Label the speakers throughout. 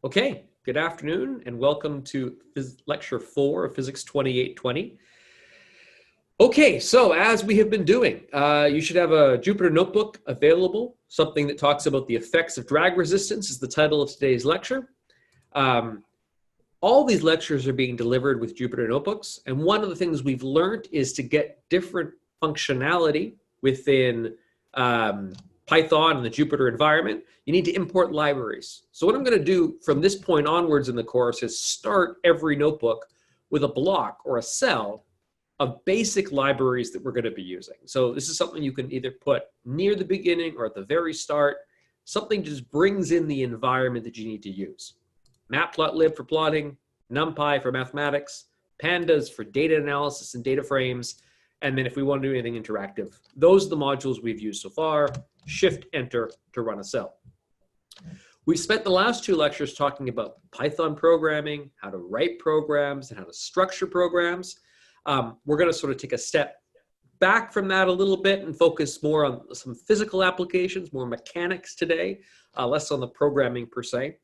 Speaker 1: Okay, good afternoon and welcome to Lecture 4 of Physics 2820. Okay, so as we have been doing, you should have a Jupyter notebook available. Something that talks about the effects of drag resistance is the title of today's lecture. All these lectures are being delivered with Jupyter notebooks, and one of the things we've learned is to get different functionality within Python and the Jupyter environment, you need to import libraries. So what I'm going to do from this point onwards in the course is start every notebook with a block or a cell of basic libraries that we're going to be using. So this is something you can either put near the beginning or at the very start. Something just brings in the environment that you need to use. Matplotlib for plotting, NumPy for mathematics, pandas for data analysis and data frames, and then if we want to do anything interactive, those are the modules we've used so far. Shift-Enter to run a cell. We spent the last two lectures talking about Python programming, how to write programs, and how to structure programs. We're going to sort of take a step back from that a little bit and focus more on some physical applications, more mechanics today, less on the programming per se.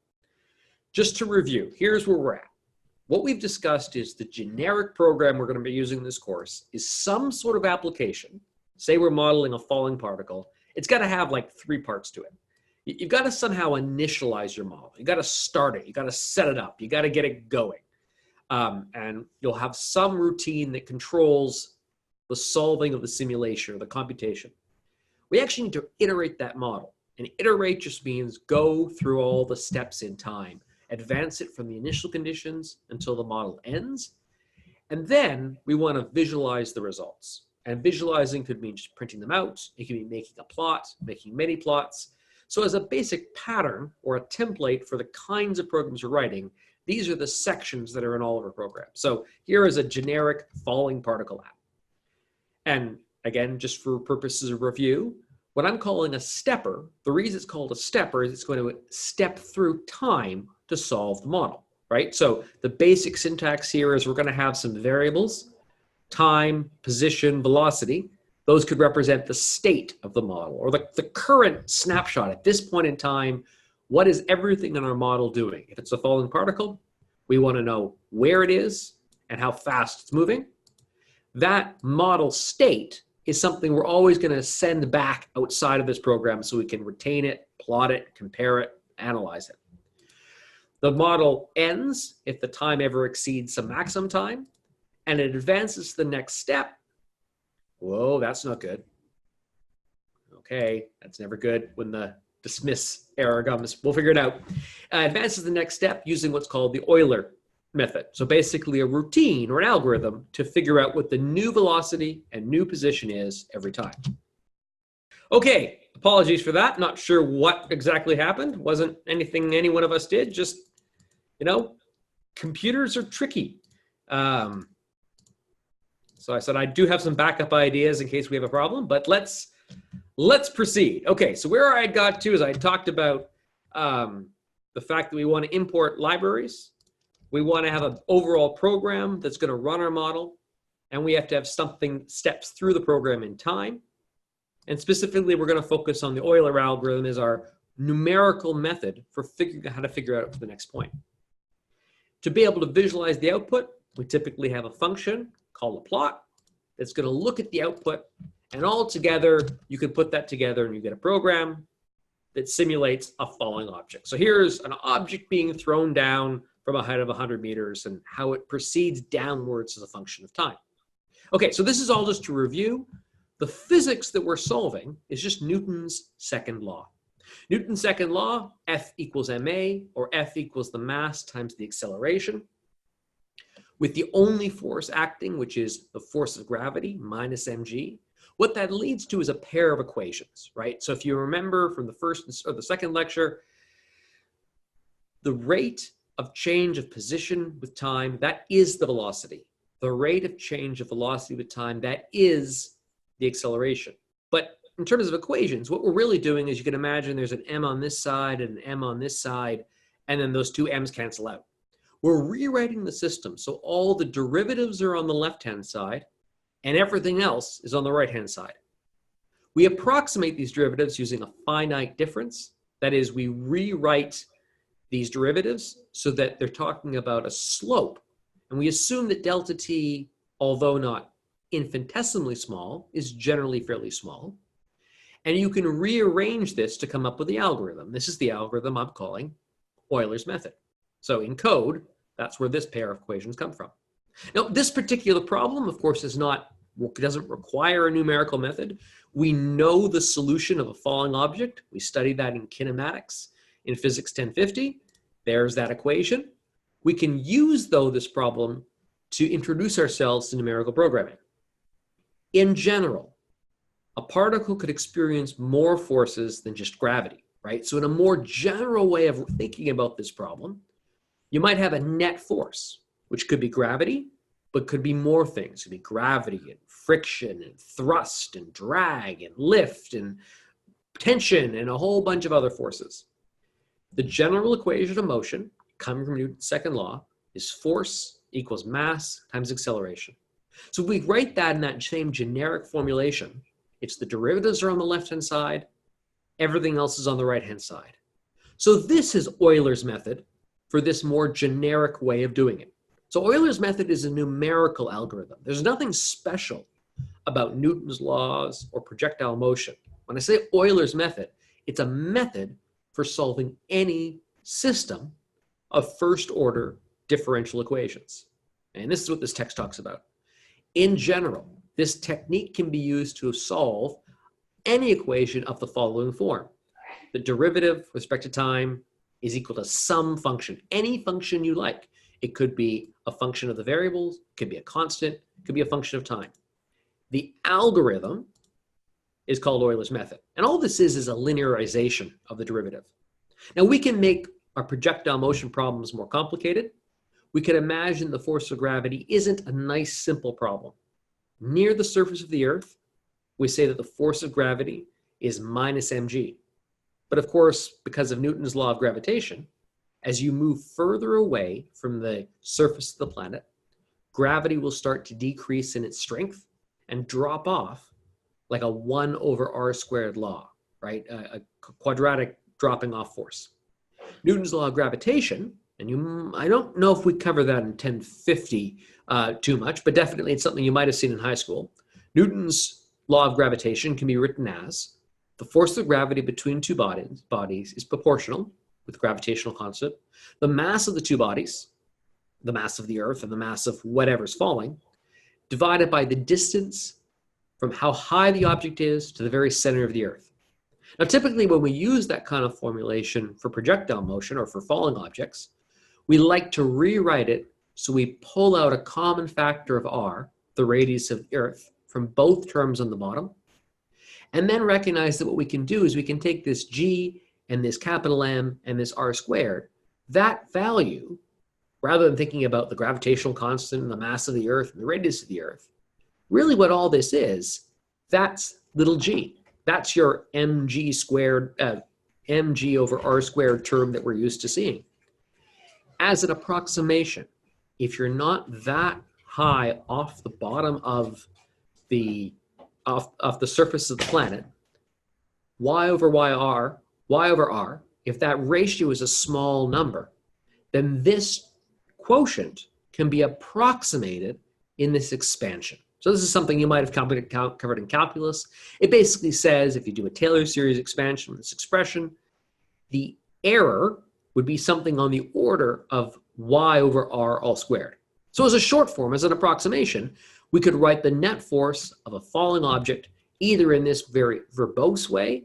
Speaker 1: Just to review, here's where we're at. What we've discussed is the generic program we're going to be using in this course is some sort of application. Say we're modeling a falling particle. It's got to have like three parts to it. You've got to somehow initialize your model. You got to start it. You got to set it up. You got to get it going. And you'll have some routine that controls the solving of the simulation or the computation. We actually need to iterate that model. And iterate just means go through all the steps in time. Advance it from the initial conditions until the model ends. And then we want to visualize the results. And visualizing could mean just printing them out. It could be making a plot, making many plots. So as a basic pattern or a template for the kinds of programs we're writing, these are the sections that are in all of our programs. So here is a generic falling particle app. And again, just for purposes of review, what I'm calling a stepper, the reason it's called a stepper is it's going to step through time to solve the model, right? So the basic syntax here is we're going to have some variables, time, position, velocity. Those could represent the state of the model or the current snapshot at this point in time. What is everything in our model doing? If it's a falling particle, we want to know where it is and how fast it's moving. That model state is something we're always going to send back outside of this program so we can retain it, plot it, compare it, analyze it. The model ends if the time ever exceeds some maximum time, and it advances to the next step. Whoa, that's not good. Okay, that's never good when the dismiss error comes. We'll figure it out. Advances to the next step using what's called the Euler method. So basically a routine or an algorithm to figure out what the new velocity and new position is every time. Okay, apologies for that. Not sure what exactly happened. Wasn't anything any one of us did. Just, you know, computers are tricky. So I said I do have some backup ideas in case we have a problem, but let's proceed. Okay, so where I got to is I talked about the fact that we want to import libraries. We want to have an overall program that's going to run our model, and we have to have something steps through the program in time. And specifically, we're going to focus on the Euler algorithm as our numerical method for figuring out how to figure out the next point. To be able to visualize the output, we typically have a function called a plot that's going to look at the output, and all together you can put that together and you get a program that simulates a falling object. So here's an object being thrown down from a height of 100 meters and how it proceeds downwards as a function of time. Okay, so this is all just to review. The physics that we're solving is just Newton's second law. Newton's second law, F equals ma, or F equals the mass times the acceleration, with the only force acting, which is the force of gravity minus mg. What that leads to is a pair of equations, right? So if you remember from the first or the second lecture, the rate of change of position with time, that is the velocity. The rate of change of velocity with time, that is the acceleration. But in terms of equations, what we're really doing is you can imagine there's an m on this side and an m on this side, and then those two m's cancel out. We're rewriting the system so all the derivatives are on the left-hand side and everything else is on the right-hand side. We approximate these derivatives using a finite difference. That is, we rewrite these derivatives so that they're talking about a slope. And we assume that delta t, although not infinitesimally small, is generally fairly small. And you can rearrange this to come up with the algorithm. This is the algorithm I'm calling Euler's method. So in code, that's where this pair of equations come from. Now, this particular problem, of course, doesn't require a numerical method. We know the solution of a falling object. We studied that in kinematics in physics 1050. There's that equation. We can use, though, this problem to introduce ourselves to numerical programming. In general, a particle could experience more forces than just gravity, right? So in a more general way of thinking about this problem, you might have a net force, which could be gravity, but could be more things. It could be gravity and friction and thrust and drag and lift and tension and a whole bunch of other forces. The general equation of motion, coming from Newton's second law, is force equals mass times acceleration. So if we write that in that same generic formulation, it's the derivatives are on the left-hand side, everything else is on the right-hand side. So this is Euler's method for this more generic way of doing it. So Euler's method is a numerical algorithm. There's nothing special about Newton's laws or projectile motion. When I say Euler's method, it's a method for solving any system of first-order differential equations. And this is what this text talks about. In general, this technique can be used to solve any equation of the following form. The derivative with respect to time is equal to some function, any function you like. It could be a function of the variables, it could be a constant, it could be a function of time. The algorithm is called Euler's method. And all this is a linearization of the derivative. Now we can make our projectile motion problems more complicated. We can imagine the force of gravity isn't a nice, simple problem. Near the surface of the Earth, we say that the force of gravity is minus mg. But of course, because of Newton's law of gravitation, as you move further away from the surface of the planet, gravity will start to decrease in its strength and drop off like a 1 over r squared law, right? A quadratic dropping off force. Newton's law of gravitation, and I don't know if we cover that in 1050 too much, but definitely it's something you might have seen in high school. Newton's law of gravitation can be written as the force of gravity between two bodies is proportional with the gravitational constant. The mass of the two bodies, the mass of the Earth and the mass of whatever's falling, divided by the distance from how high the object is to the very center of the Earth. Now, typically when we use that kind of formulation for projectile motion or for falling objects, we like to rewrite it so we pull out a common factor of r, the radius of the Earth, from both terms on the bottom, and then recognize that what we can do is we can take this g and this capital M and this r squared, that value, rather than thinking about the gravitational constant and the mass of the Earth and the radius of the Earth, really what all this is, that's little g. That's your mg squared, mg over r squared term that we're used to seeing. As an approximation, if you're not that high off the bottom of the surface of the planet, y over r, if that ratio is a small number, then this quotient can be approximated in this expansion. So this is something you might have covered in calculus. It basically says if you do a Taylor series expansion with this expression, the error would be something on the order of y over r all squared. So as a short form, as an approximation, we could write the net force of a falling object either in this very verbose way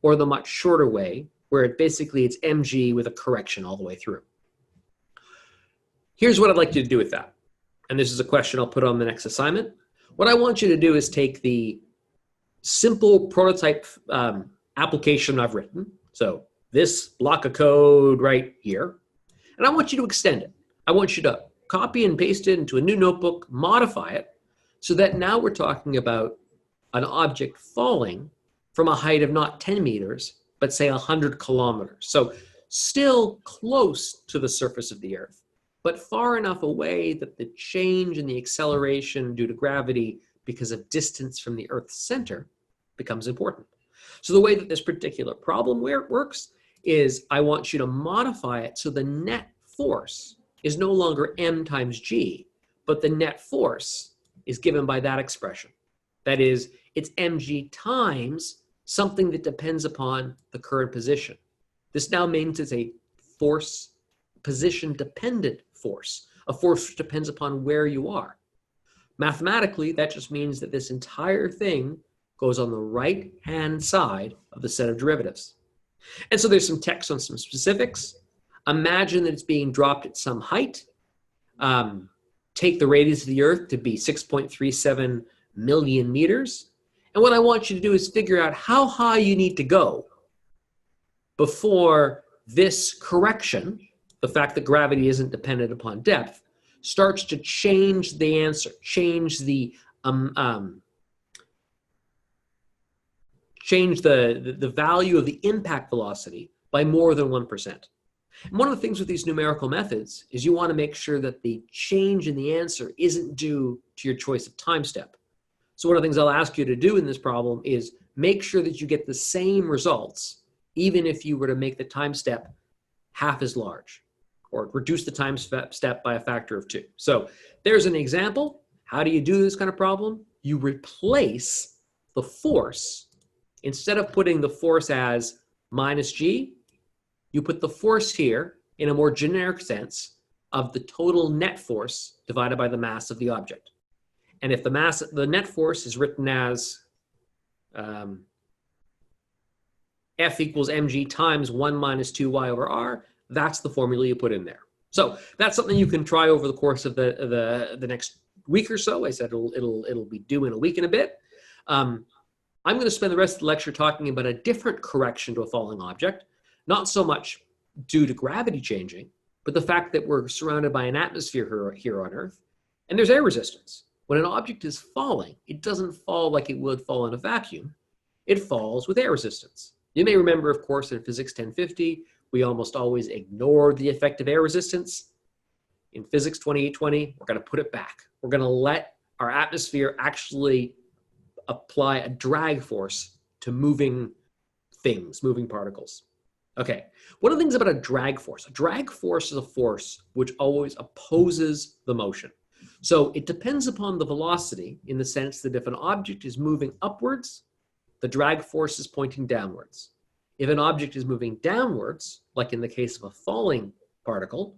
Speaker 1: or the much shorter way, where it's mg with a correction all the way through. Here's what I'd like you to do with that. And this is a question I'll put on the next assignment. What I want you to do is take the simple prototype application I've written, so this block of code right here, and I want you to extend it. I want you to copy and paste it into a new notebook, modify it, so that now we're talking about an object falling from a height of not 10 meters, but say 100 kilometers. So still close to the surface of the Earth, but far enough away that the change in the acceleration due to gravity because of distance from the Earth's center becomes important. So the way that this particular problem works is I want you to modify it so the net force is no longer m times g, but the net force is given by that expression. That is, it's mg times something that depends upon the current position. This now means it's a force, position-dependent force, a force which depends upon where you are. Mathematically, that just means that this entire thing goes on the right-hand side of the set of derivatives. And so there's some text on some specifics. Imagine that it's being dropped at some height. Take the radius of the Earth to be 6.37 million meters. And what I want you to do is figure out how high you need to go before this correction, the fact that gravity isn't dependent upon depth, starts to change the answer, change the value of the impact velocity by more than 1%. And one of the things with these numerical methods is you want to make sure that the change in the answer isn't due to your choice of time step. So one of the things I'll ask you to do in this problem is make sure that you get the same results, even if you were to make the time step half as large, or reduce the time step by a factor of 2. So there's an example. How do you do this kind of problem? You replace the force. Instead of putting the force as minus g, you put the force here in a more generic sense of the total net force divided by the mass of the object. And if the net force is written as F equals mg times 1 minus 2y over r, that's the formula you put in there. So that's something you can try over the course of the next week or so. I said it'll be due in a week and a bit. I'm going to spend the rest of the lecture talking about a different correction to a falling object, not so much due to gravity changing, but the fact that we're surrounded by an atmosphere here on Earth, and there's air resistance. When an object is falling, it doesn't fall like it would fall in a vacuum. It falls with air resistance. You may remember, of course, in Physics 1050, we almost always ignored the effect of air resistance. In Physics 2820, we're going to put it back. We're going to let our atmosphere actually apply a drag force to moving things, moving particles. Okay, one of the things about a drag force is a force which always opposes the motion. So it depends upon the velocity in the sense that if an object is moving upwards, the drag force is pointing downwards. If an object is moving downwards, like in the case of a falling particle,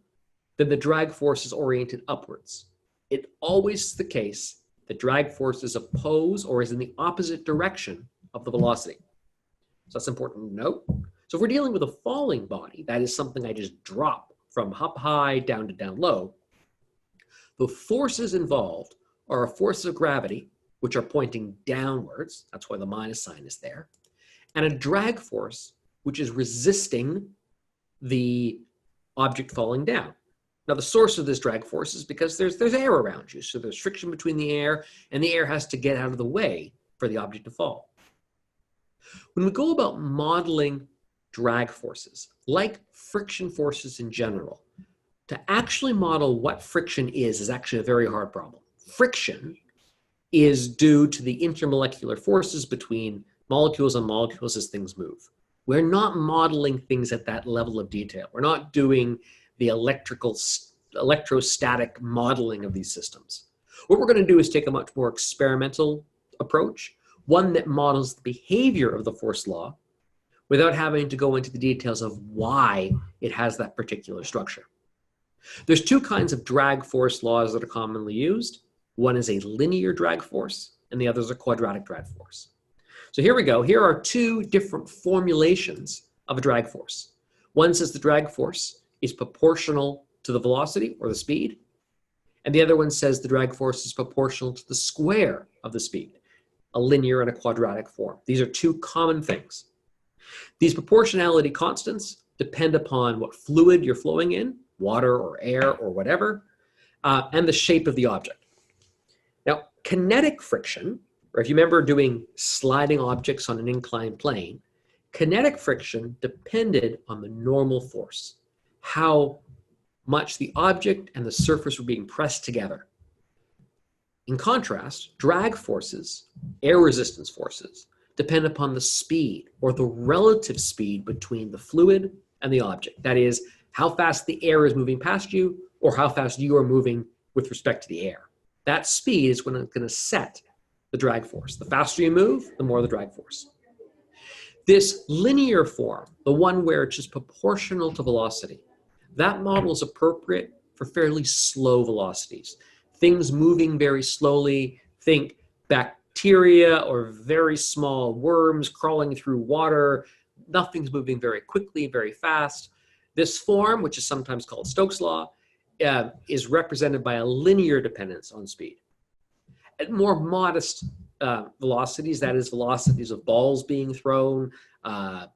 Speaker 1: then the drag force is oriented upwards. It always is the case that drag forces oppose or is in the opposite direction of the velocity. So that's important to note. So if we're dealing with a falling body, that is something I just drop from up high down to down low, the forces involved are a force of gravity, which are pointing downwards, that's why the minus sign is there, and a drag force, which is resisting the object falling down. Now, the source of this drag force is because there's air around you, so there's friction between the air, and the air has to get out of the way for the object to fall. When we go about modeling drag forces, like friction forces in general, to actually model what friction is actually a very hard problem. Friction is due to the intermolecular forces between molecules and molecules as things move. We're not modeling things at that level of detail. We're not doing the electrostatic modeling of these systems. What we're going to do is take a much more experimental approach, one that models the behavior of the force law without having to go into the details of why it has that particular structure. There's two kinds of drag force laws that are commonly used. One is a linear drag force, and the other is a quadratic drag force. So here we go. Here are two different formulations of a drag force. One says the drag force is proportional to the velocity or the speed, and the other one says the drag force is proportional to the square of the speed, a linear and a quadratic form. These are two common things. These proportionality constants depend upon what fluid you're flowing in, water or air or whatever, and the shape of the object. Now, kinetic friction, or if you remember doing sliding objects on an inclined plane, kinetic friction depended on the normal force, how much the object and the surface were being pressed together. In contrast, drag forces, air resistance forces, depend upon the speed or the relative speed between the fluid and the object. That is, how fast the air is moving past you or how fast you are moving with respect to the air. That speed is going to set the drag force. The faster you move, the more the drag force. This linear form, the one where it's just proportional to velocity, that model is appropriate for fairly slow velocities. Things moving very slowly, think bacteria or very small worms crawling through water. Nothing's moving very quickly, very fast. This form, which is sometimes called Stokes' law, is represented by a linear dependence on speed. At more modest velocities, that is velocities of balls being thrown,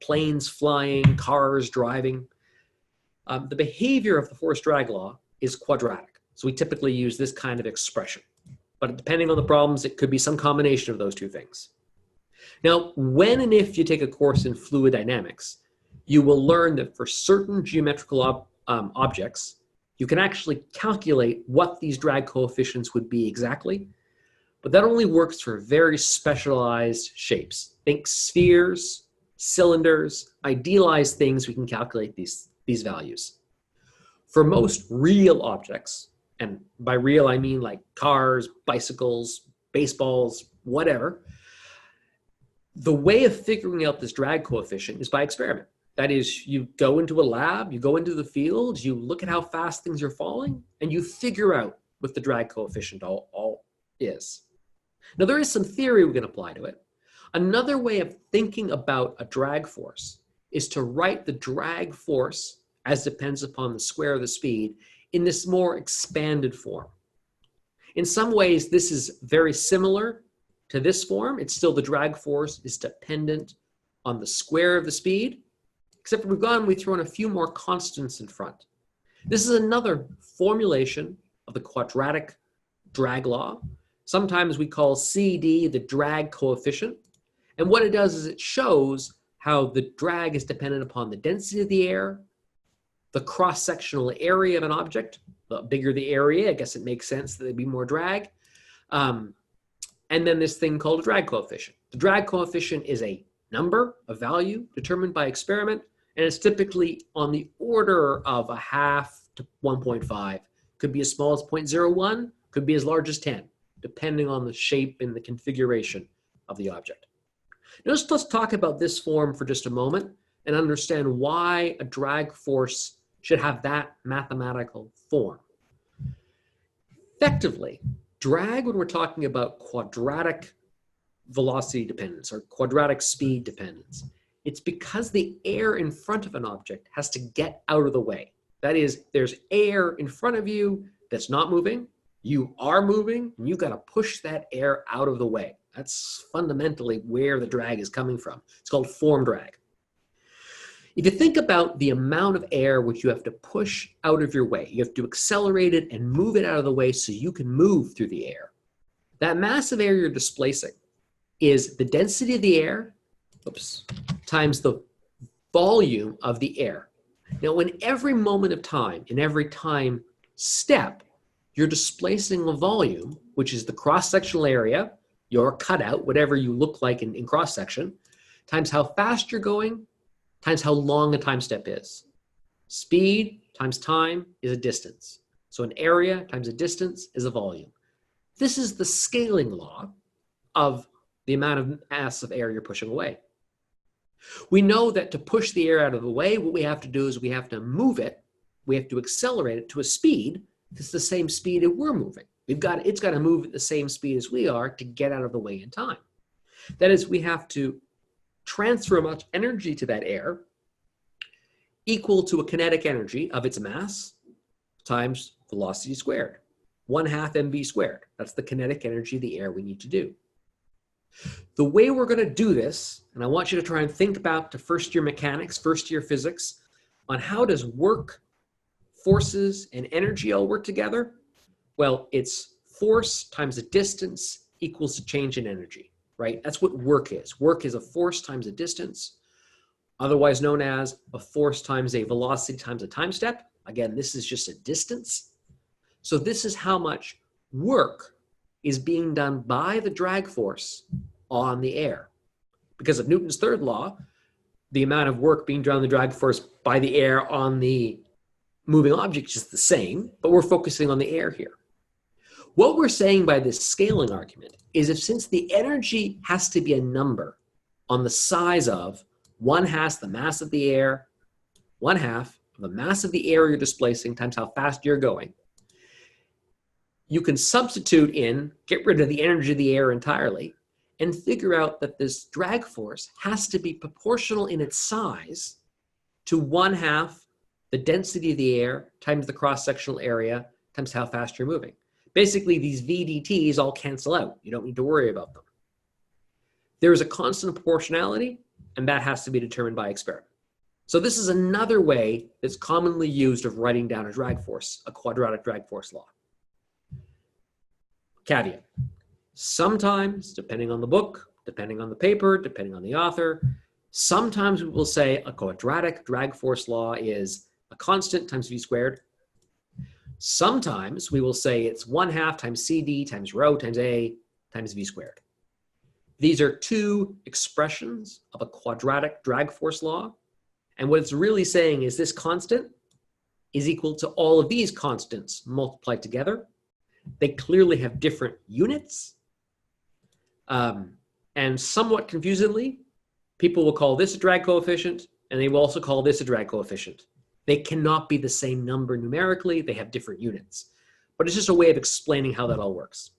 Speaker 1: planes flying, cars driving, the behavior of the force drag law is quadratic. So we typically use this kind of expression. But depending on the problems, it could be some combination of those two things. Now, when and if you take a course in fluid dynamics, you will learn that for certain geometrical objects, you can actually calculate what these drag coefficients would be exactly, but that only works for very specialized shapes. Think spheres, cylinders, idealized things, we can calculate these values. For most real objects, and by real I mean like cars, bicycles, baseballs, whatever, the way of figuring out this drag coefficient is by experiment. That is, you go into a lab, you go into the field, you look at how fast things are falling, and you figure out what the drag coefficient all is. Now, there is some theory we can apply to it. Another way of thinking about a drag force is to write the drag force as depends upon the square of the speed in this more expanded form. In some ways, this is very similar to this form. It's still the drag force is dependent on the square of the speed, except for we throw in a few more constants in front. This is another formulation of the quadratic drag law. Sometimes we call CD the drag coefficient. And what it does is it shows how the drag is dependent upon the density of the air, the cross-sectional area of an object. The bigger the area, I guess it makes sense that there'd be more drag. And then this thing called a drag coefficient. The drag coefficient is a number, a value determined by experiment, and it's typically on the order of 0.5 to 1.5. Could be as small as 0.01, could be as large as 10, depending on the shape and the configuration of the object. Now let's talk about this form for just a moment and understand why a drag force should have that mathematical form. Effectively, drag, when we're talking about quadratic velocity dependence or quadratic speed dependence, it's because the air in front of an object has to get out of the way. That is, there's air in front of you that's not moving, you are moving, and you've got to push that air out of the way. That's fundamentally where the drag is coming from. It's called form drag. If you think about the amount of air which you have to push out of your way, you have to accelerate it and move it out of the way so you can move through the air. That mass of air you're displacing is the density of the air, times the volume of the air. Now, in every moment of time, in every time step, you're displacing a volume, which is the cross-sectional area, your cutout, whatever you look like in cross-section, times how fast you're going, times how long a time step is. Speed times time is a distance. So an area times a distance is a volume. This is the scaling law of the amount of mass of air you're pushing away. We know that to push the air out of the way, what we have to do is we have to move it, we have to accelerate it to a speed that's the same speed that we're moving. It's got to move at the same speed as we are to get out of the way in time. That is, we have to transfer much energy to that air equal to a kinetic energy of its mass times velocity squared, 1/2 mv squared. That's the kinetic energy of the air we need to do. The way we're going to do this, and I want you to try and think about to first-year mechanics, first-year physics, on how does work, forces, and energy all work together? Well, it's force times a distance equals a change in energy, right? That's what work is. Work is a force times a distance, otherwise known as a force times a velocity times a time step. Again, this is just a distance. So this is how much work is being done by the drag force on the air. Because of Newton's third law, the amount of work being done on the drag force by the air on the moving object is the same, but we're focusing on the air here. What we're saying by this scaling argument is if since the energy has to be a number on the size of 1/2 the mass of the air, 1/2 the mass of the air you're displacing times how fast you're going, you can substitute in, get rid of the energy of the air entirely, and figure out that this drag force has to be proportional in its size to 1/2 the density of the air times the cross-sectional area times how fast you're moving. Basically, these VDTs all cancel out. You don't need to worry about them. There is a constant proportionality, and that has to be determined by experiment. So this is another way that's commonly used of writing down a drag force, a quadratic drag force law. Caveat. Sometimes, depending on the book, depending on the paper, depending on the author, sometimes we will say a quadratic drag force law is a constant times v squared. Sometimes we will say it's 1/2 times CD times rho times A times v squared. These are two expressions of a quadratic drag force law. And what it's really saying is this constant is equal to all of these constants multiplied together. They clearly have different units. And somewhat confusingly, people will call this a drag coefficient, and they will also call this a drag coefficient. They cannot be the same number numerically. They have different units. But it's just a way of explaining how that all works.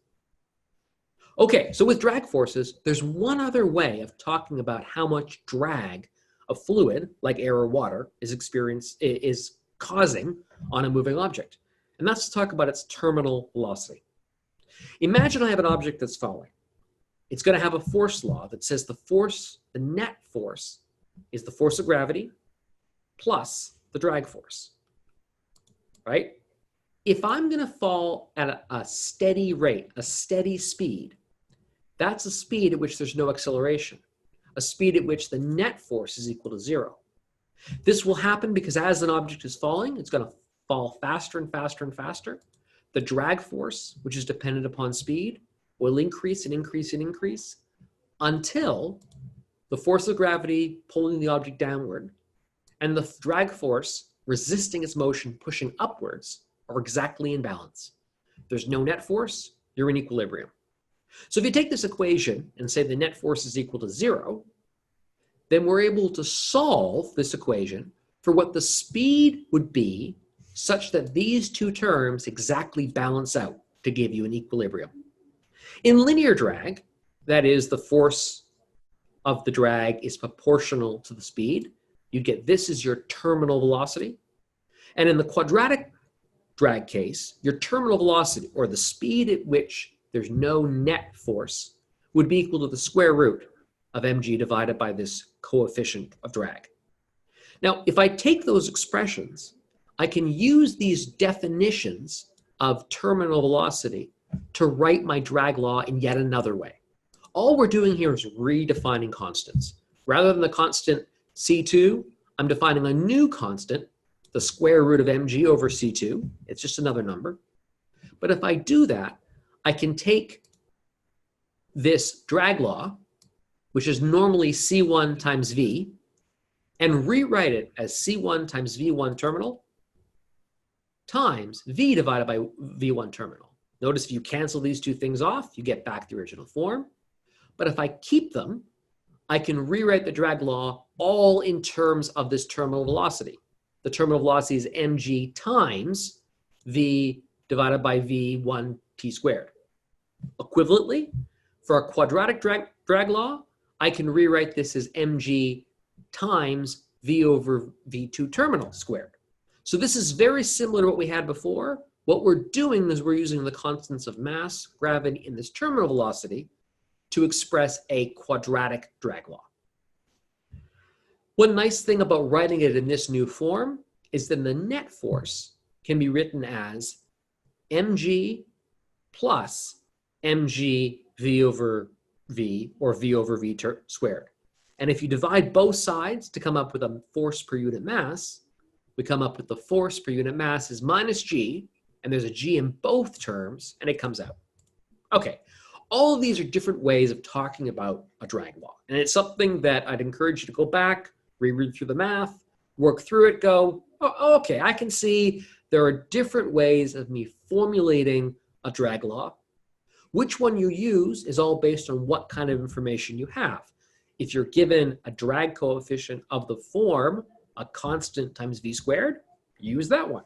Speaker 1: Okay, so with drag forces, there's one other way of talking about how much drag a fluid, like air or water, is causing on a moving object. And that's to talk about its terminal velocity. Imagine I have an object that's falling. It's going to have a force law that says the net force is the force of gravity plus the drag force, right? If I'm going to fall at a steady rate, a steady speed, that's a speed at which there's no acceleration, a speed at which the net force is equal to 0. This will happen because as an object is falling, it's going to fall faster and faster and faster. The drag force, which is dependent upon speed, will increase and increase and increase until the force of gravity pulling the object downward and the drag force resisting its motion pushing upwards are exactly in balance. There's no net force, you're in equilibrium. So if you take this equation and say the net force is equal to 0, then we're able to solve this equation for what the speed would be such that these two terms exactly balance out to give you an equilibrium. In linear drag, that is, the force of the drag is proportional to the speed, you get this as your terminal velocity. And in the quadratic drag case, your terminal velocity, or the speed at which there's no net force, would be equal to the square root of mg divided by this coefficient of drag. Now, if I take those expressions, I can use these definitions of terminal velocity to write my drag law in yet another way. All we're doing here is redefining constants. Rather than the constant C2, I'm defining a new constant, the square root of mg over C2. It's just another number. But if I do that, I can take this drag law, which is normally C1 times V, and rewrite it as C1 times V1 terminal times V divided by V1 terminal. Notice if you cancel these two things off, you get back the original form. But if I keep them, I can rewrite the drag law all in terms of this terminal velocity. The terminal velocity is mg times V divided by V1 t squared. Equivalently, for a quadratic drag law, I can rewrite this as mg times V over V2 terminal squared. So this is very similar to what we had before. What we're doing is we're using the constants of mass, gravity, and this terminal velocity to express a quadratic drag law. One nice thing about writing it in this new form is that the net force can be written as mg plus mg v over v, or v over v squared. And if you divide both sides to come up with a force per unit mass, we come up with the force per unit mass is minus g, and there's a g in both terms, and it comes out. Okay, All of these are different ways of talking about a drag law. And it's something that I'd encourage you to go back, reread through the math, work through it, go, oh, okay, I can see there are different ways of me formulating a drag law. Which one you use is all based on what kind of information you have. If you're given a drag coefficient of the form, a constant times v squared, use that one.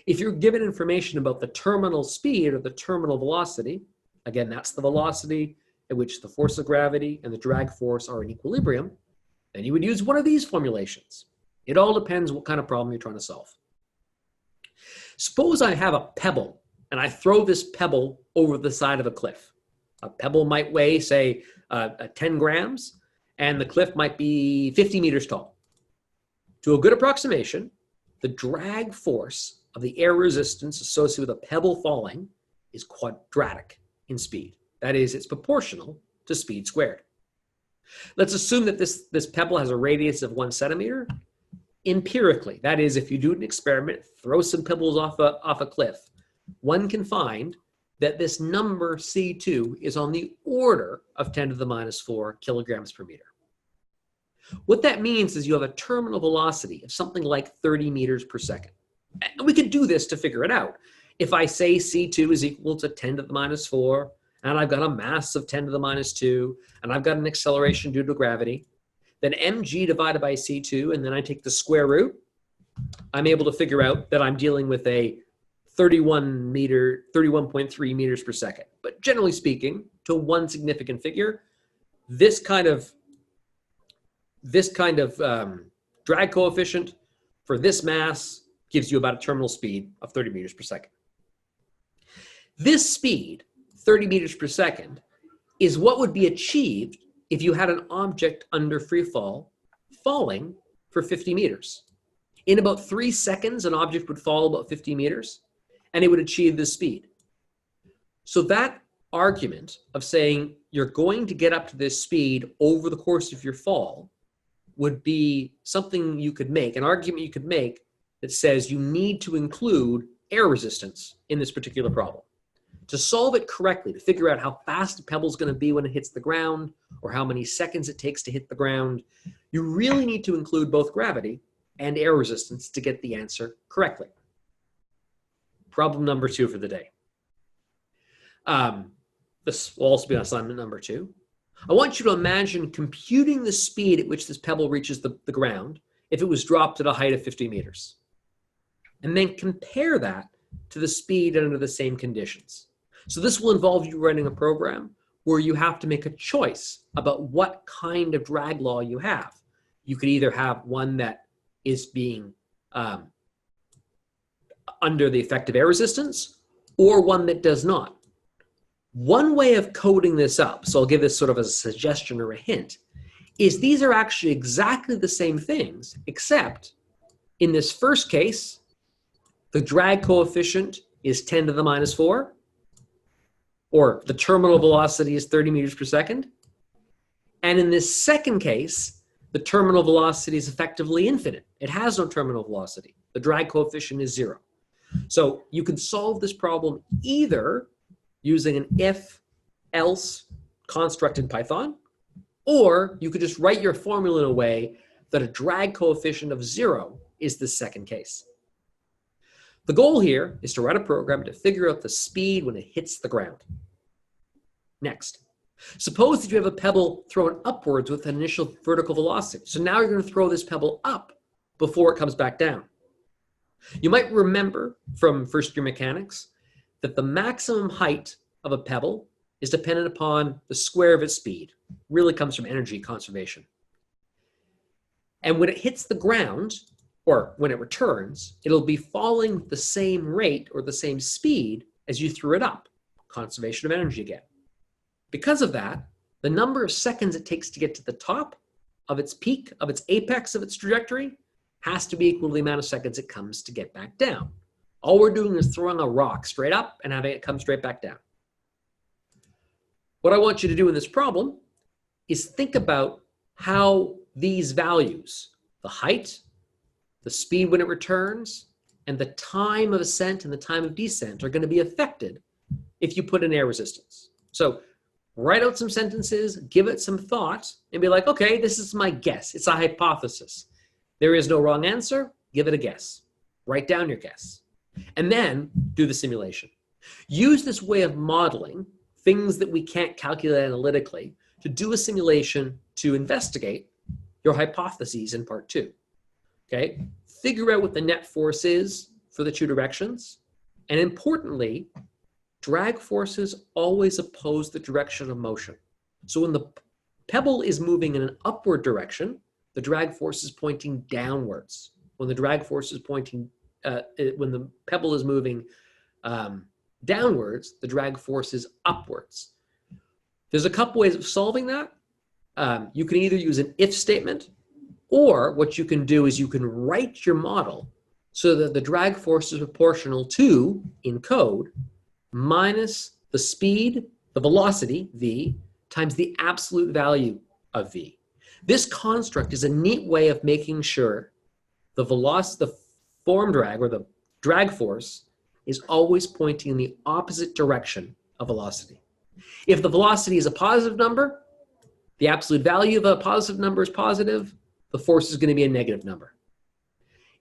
Speaker 1: If you're given information about the terminal speed or the terminal velocity, again, that's the velocity at which the force of gravity and the drag force are in equilibrium, then you would use one of these formulations. It all depends what kind of problem you're trying to solve. Suppose I have a pebble and I throw this pebble over the side of a cliff. A pebble might weigh, say, 10 grams, and the cliff might be 50 meters tall. To a good approximation, the drag force of the air resistance associated with a pebble falling is quadratic in speed. That is, it's proportional to speed squared. Let's assume that this pebble has a radius of 1 centimeter. Empirically, that is, if you do an experiment, throw some pebbles off a cliff, one can find that this number C2 is on the order of 10 to the minus 4 kilograms per meter. What that means is you have a terminal velocity of something like 30 meters per second. And we could do this to figure it out. If I say C2 is equal to 10 to the minus 4, and I've got a mass of 10 to the minus 2, and I've got an acceleration due to gravity, then mg divided by C2, and then I take the square root, I'm able to figure out that I'm dealing with a 31.3 meters per second. But generally speaking, to one significant figure, this kind of drag coefficient for this mass gives you about a terminal speed of 30 meters per second. This speed, 30 meters per second, is what would be achieved if you had an object under free fall falling for 50 meters. In about 3 seconds, an object would fall about 50 meters, and it would achieve this speed. So that argument of saying you're going to get up to this speed over the course of your fall would be something you could make, an argument you could make that says you need to include air resistance in this particular problem. To solve it correctly, to figure out how fast a pebble is going to be when it hits the ground, or how many seconds it takes to hit the ground, you really need to include both gravity and air resistance to get the answer correctly. Problem number 2 for the day. This will also be on assignment number 2. I want you to imagine computing the speed at which this pebble reaches the ground if it was dropped at a height of 50 meters. And then compare that to the speed under the same conditions. So this will involve you writing a program where you have to make a choice about what kind of drag law you have. You could either have one that is being under the effect of air resistance, or one that does not. One way of coding this up, so I'll give this sort of as a suggestion or a hint, is these are actually exactly the same things, except in this first case, the drag coefficient is 10 to the minus 4, or the terminal velocity is 30 meters per second. And in this second case, the terminal velocity is effectively infinite. It has no terminal velocity. The drag coefficient is 0. So you can solve this problem either using an if-else construct in Python, or you could just write your formula in a way that a drag coefficient of 0 is the second case. The goal here is to write a program to figure out the speed when it hits the ground. Next, suppose that you have a pebble thrown upwards with an initial vertical velocity. So now you're going to throw this pebble up before it comes back down. You might remember from first-year mechanics that the maximum height of a pebble is dependent upon the square of its speed. Really comes from energy conservation. And when it hits the ground, or when it returns, it'll be falling with the same rate or the same speed as you threw it up. Conservation of energy again. Because of that, the number of seconds it takes to get to the top of its peak, of its apex of its trajectory, has to be equal to the amount of seconds it comes to get back down. All we're doing is throwing a rock straight up and having it come straight back down. What I want you to do in this problem is think about how these values, the height, the speed when it returns, and the time of ascent and the time of descent are going to be affected if you put in air resistance. So Write out some sentences, give it some thought, and be like, okay, this is my guess. It's a hypothesis. There is no wrong answer. Give it a guess. Write down your guess. And then do the simulation. Use this way of modeling things that we can't calculate analytically to do a simulation to investigate your hypotheses in part 2. Okay? Figure out what the net force is for the 2 directions. And importantly, drag forces always oppose the direction of motion. So when the pebble is moving in an upward direction, the drag force is pointing downwards. When the drag force is pointing, when the pebble is moving downwards, the drag force is upwards. There's a couple ways of solving that. You can either use an if statement, or what you can do is you can write your model so that the drag force is proportional to, in code, minus the speed, the velocity, v, times the absolute value of v. This construct is a neat way of making sure the velocity, the form drag, or the drag force, is always pointing in the opposite direction of velocity. If the velocity is a positive number, the absolute value of a positive number is positive, the force is going to be a negative number.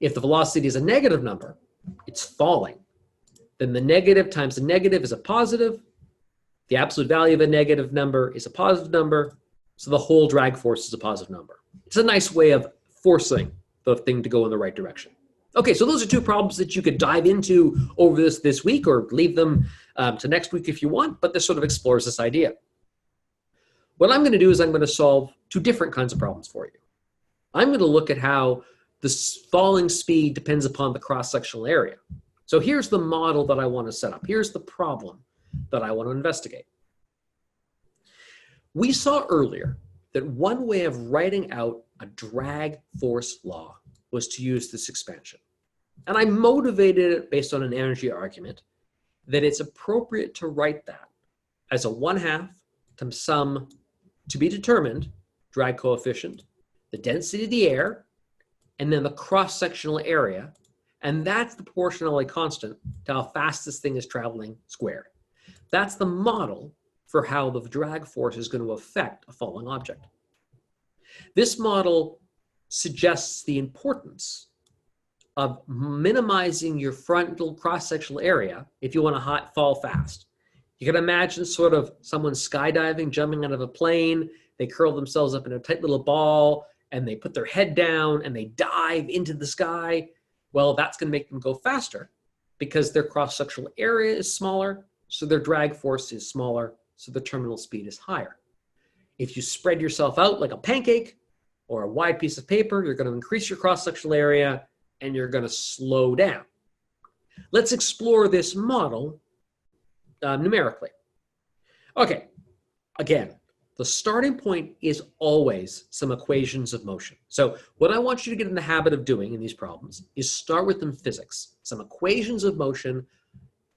Speaker 1: If the velocity is a negative number, it's falling. Then the negative times the negative is a positive. The absolute value of a negative number is a positive number. So the whole drag force is a positive number. It's a nice way of forcing the thing to go in the right direction. Okay, so those are 2 problems that you could dive into over this week, or leave them to next week if you want, but this sort of explores this idea. What I'm going to do is I'm going to solve 2 different kinds of problems for you. I'm going to look at how the falling speed depends upon the cross-sectional area. So here's the model that I want to set up. Here's the problem that I want to investigate. We saw earlier that one way of writing out a drag force law was to use this expansion. And I motivated it based on an energy argument that it's appropriate to write that as a 1/2 times some to be determined drag coefficient, the density of the air, and then the cross-sectional area. And that's the proportionality constant to how fast this thing is traveling squared. That's the model for how the drag force is going to affect a falling object. This model suggests the importance of minimizing your frontal cross-sectional area if you want to fall fast. You can imagine sort of someone skydiving, jumping out of a plane. They curl themselves up in a tight little ball, and they put their head down, and they dive into the sky. Well, that's going to make them go faster because their cross-sectional area is smaller, so their drag force is smaller, so the terminal speed is higher. If you spread yourself out like a pancake or a wide piece of paper, you're going to increase your cross-sectional area, and you're going to slow down. Let's explore this model numerically. Okay, again, the starting point is always some equations of motion. So what I want you to get in the habit of doing in these problems is start with them physics, some equations of motion,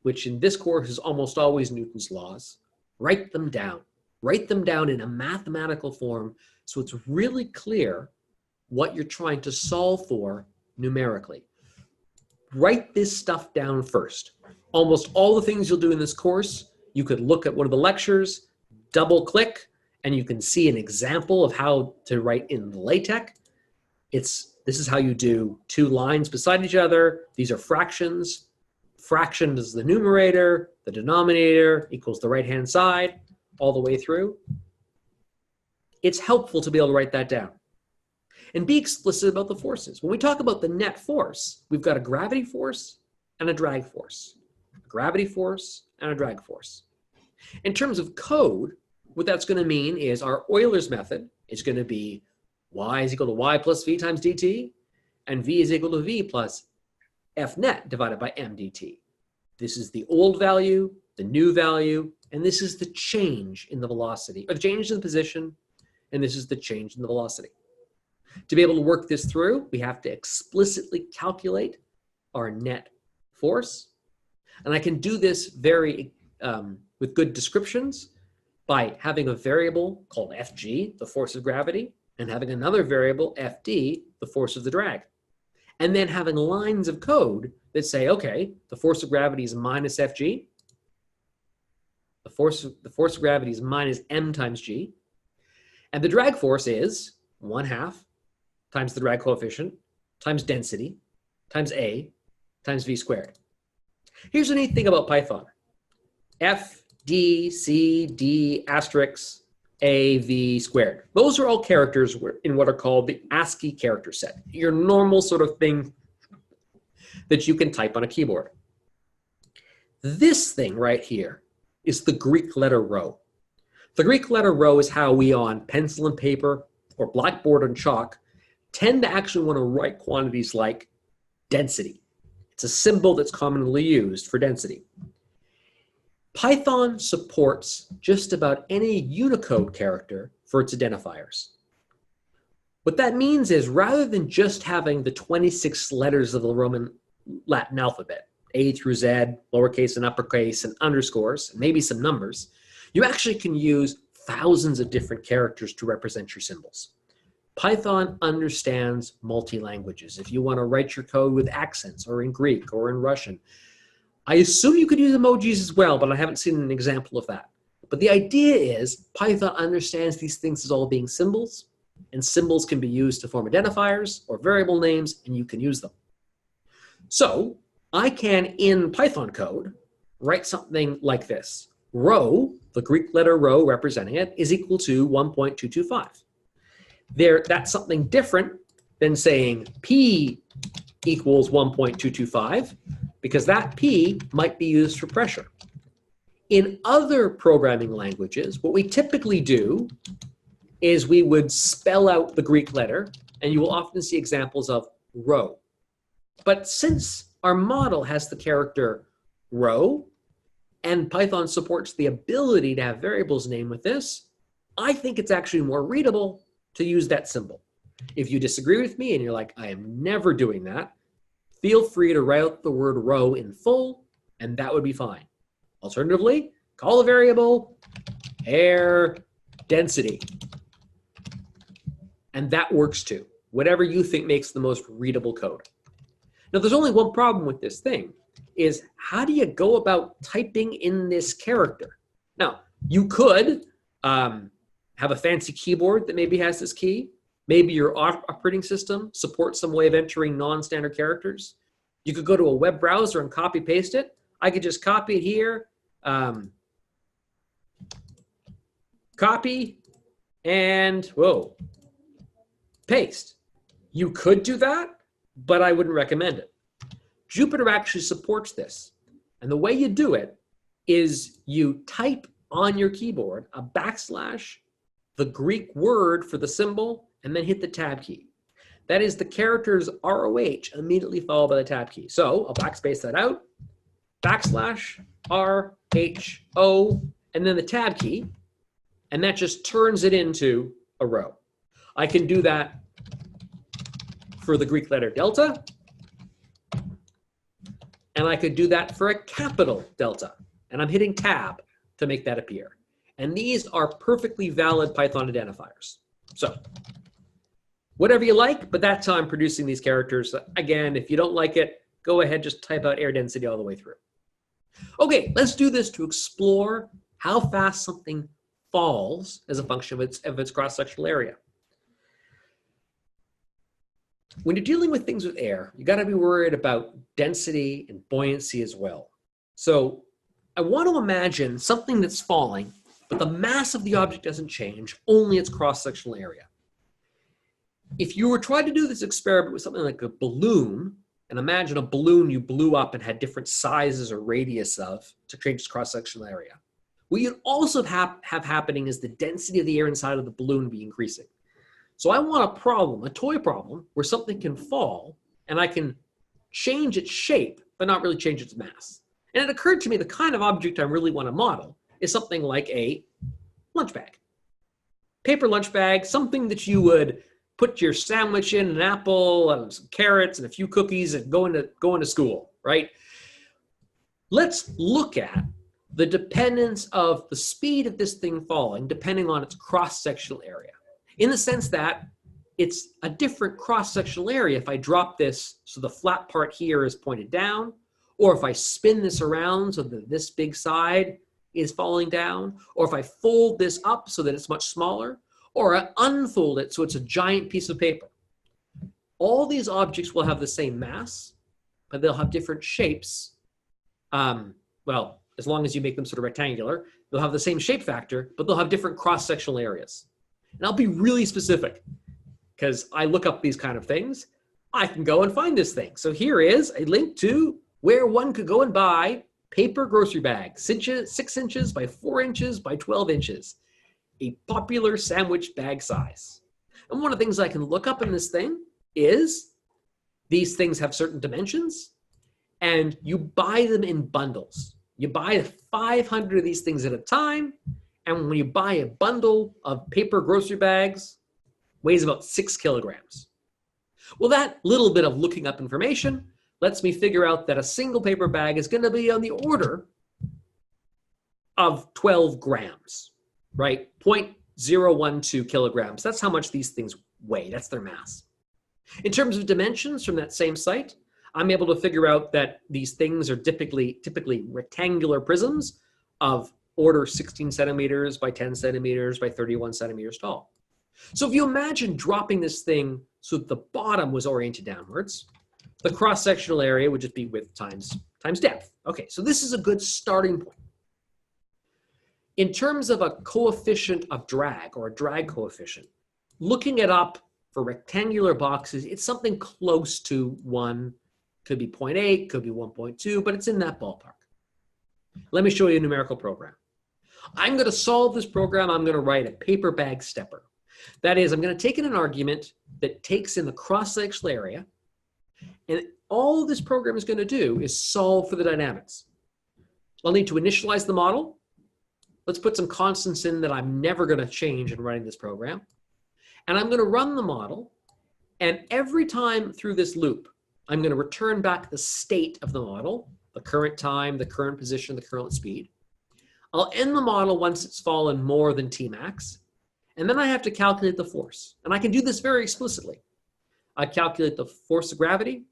Speaker 1: which in this course is almost always Newton's laws. Write them down. Write them down in a mathematical form so it's really clear what you're trying to solve for numerically. Write this stuff down first. Almost all the things you'll do in this course, you could look at one of the lectures, double click, and you can see an example of how to write in LaTeX. This is how you do 2 lines beside each other. These are fractions. Fraction is the numerator, the denominator equals the right-hand side, all the way through. It's helpful to be able to write that down. And be explicit about the forces. When we talk about the net force, we've got a gravity force and a drag force. A gravity force and a drag force. In terms of code, what that's going to mean is our Euler's method is going to be y is equal to y plus v times dt, and v is equal to v plus f net divided by m dt. This is the old value, the new value, and this is the change in the velocity, or the change in the position, and this is the change in the velocity. To be able to work this through, we have to explicitly calculate our net force. And I can do this very with good descriptions by having a variable called Fg, the force of gravity, and having another variable Fd, the force of the drag. And then having lines of code that say, okay, the force of gravity is minus Fg. The force of gravity is minus m times g. And the drag force is 1/2 times the drag coefficient times density times a times v squared. Here's the neat thing about Python. F, D, C, D, asterisk, A, V squared. Those are all characters in what are called the ASCII character set. Your normal sort of thing that you can type on a keyboard. This thing right here is the Greek letter rho. The Greek letter rho is how we on pencil and paper or blackboard and chalk tend to actually want to write quantities like density. It's a symbol that's commonly used for density. Python supports just about any Unicode character for its identifiers. What that means is rather than just having the 26 letters of the Roman Latin alphabet, A through Z, lowercase and uppercase and underscores, and maybe some numbers, you actually can use thousands of different characters to represent your symbols. Python understands multi-languages. If you want to write your code with accents or in Greek or in Russian, I assume you could use emojis as well, but I haven't seen an example of that. But the idea is Python understands these things as all being symbols, and symbols can be used to form identifiers or variable names, and you can use them. So I can, in Python code, write something like this. Rho, the Greek letter rho representing it, is equal to 1.225. That's something different than saying P equals 1.225, because that P might be used for pressure. In other programming languages, what we typically do is we would spell out the Greek letter, and you will often see examples of rho. But since our model has the character rho, and Python supports the ability to have variables named with this, I think it's actually more readable to use that symbol. If you disagree with me and you're like, I am never doing that, feel free to write out the word rho in full, and that would be fine. Alternatively, call the variable air density. And that works too. Whatever you think makes the most readable code. Now, there's only one problem with this thing, is how do you go about typing in this character? Now, you could have a fancy keyboard that maybe has this key. Maybe your operating system supports some way of entering non-standard characters. You could go to a web browser and copy paste it. I could just copy it here, copy, and whoa, paste. You could do that, but I wouldn't recommend it. Jupyter actually supports this. And the way you do it is you type on your keyboard a backslash, the Greek word for the symbol, and then hit the tab key. That is the characters ROH immediately followed by the tab key. So I'll backspace that out, backslash RHO, and then the tab key, and that just turns it into a row. I can do that for the Greek letter delta, and I could do that for a capital delta, and I'm hitting tab to make that appear. And these are perfectly valid Python identifiers. So whatever you like, but that's how I'm producing these characters. Again, if you don't like it, go ahead, just type out air density all the way through. Okay, let's do this to explore how fast something falls as a function of its cross-sectional area. When you're dealing with things with air, you got to be worried about density and buoyancy as well. So I want to imagine something that's falling, but the mass of the object doesn't change, only its cross-sectional area. If you were trying to do this experiment with something like a balloon, and imagine a balloon you blew up and had different sizes or radius of to change its cross-sectional area, what you'd also have happening is the density of the air inside of the balloon be increasing. So I want a problem, a toy problem, where something can fall and I can change its shape, but not really change its mass. And it occurred to me the kind of object I really want to model is something like a lunch bag. Paper lunch bag, something that you would put your sandwich in, an apple, and some carrots, and a few cookies, and go into school, right? Let's look at the dependence of the speed of this thing falling depending on its cross-sectional area. In the sense that it's a different cross-sectional area if I drop this so the flat part here is pointed down, or if I spin this around so that this big side is falling down, or if I fold this up so that it's much smaller, or I unfold it so it's a giant piece of paper. All these objects will have the same mass, but they'll have different shapes. Well, as long as you make them sort of rectangular, they'll have the same shape factor, but they'll have different cross-sectional areas. And I'll be really specific because I look up these kind of things. I can go and find this thing. So here is a link to where one could go and buy paper grocery bags, 6 inches by 4 inches by 12 inches, a popular sandwich bag size. And one of the things I can look up in this thing is these things have certain dimensions, and you buy them in bundles. You buy 500 of these things at a time, and when you buy a bundle of paper grocery bags, weighs about 6 kilograms. Well, that little bit of looking up information lets me figure out that a single paper bag is going to be on the order of 12 grams, right? 0.012 kilograms. That's how much these things weigh. That's their mass. In terms of dimensions from that same site, I'm able to figure out that these things are typically rectangular prisms of order 16 centimeters by 10 centimeters by 31 centimeters tall. So if you imagine dropping this thing so that the bottom was oriented downwards, the cross-sectional area would just be width times depth. Okay, so this is a good starting point. In terms of a coefficient of drag, or a drag coefficient, looking it up for rectangular boxes, it's something close to 1, could be 0.8, could be 1.2, but it's in that ballpark. Let me show you a numerical program. I'm going to solve this program. I'm going to write a paper bag stepper. That is, I'm going to take in an argument that takes in the cross-sectional area, and all this program is going to do is solve for the dynamics. I'll need to initialize the model. Let's put some constants in that I'm never going to change in writing this program. And I'm going to run the model, and every time through this loop, I'm going to return back the state of the model, the current time, the current position, the current speed. I'll end the model once it's fallen more than Tmax, and then I have to calculate the force. And I can do this very explicitly. I calculate the force of gravity,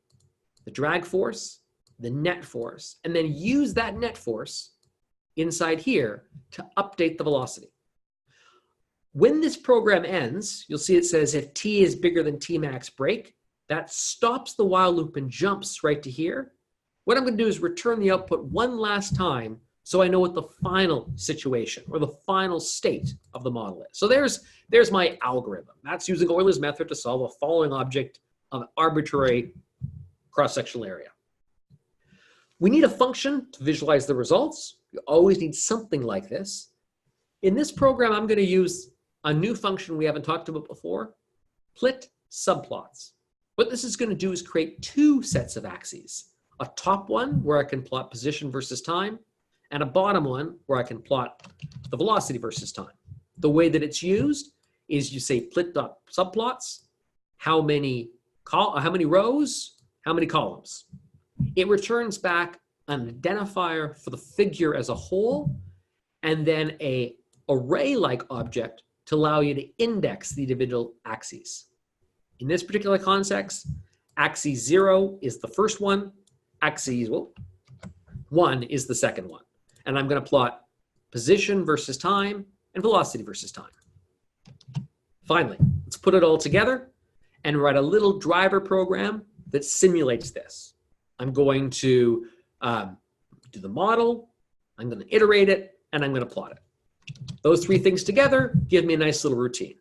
Speaker 1: the drag force, the net force, and then use that net force inside here to update the velocity. When this program ends, you'll see it says if t is bigger than Tmax break, that stops the while loop and jumps right to here. What I'm going to do is return the output one last time so I know what the final situation or the final state of the model is. So there's my algorithm. That's using Euler's method to solve a falling object of arbitrary cross-sectional area. We need a function to visualize the results. You always need something like this. In this program, I'm going to use a new function we haven't talked about before, plit subplots. What this is going to do is create 2 sets of axes. A top one where I can plot position versus time, and a bottom one where I can plot the velocity versus time. The way that it's used is you say plit.subplots, how many rows, how many columns. It returns back an identifier for the figure as a whole, and then an array-like object to allow you to index the individual axes. In this particular context, axis 0 is the first one, axis 1 is the second one. And I'm going to plot position versus time and velocity versus time. Finally, let's put it all together and write a little driver program that simulates this. I'm going to do the model, I'm going to iterate it, and I'm going to plot it. Those 3 things together give me a nice little routine.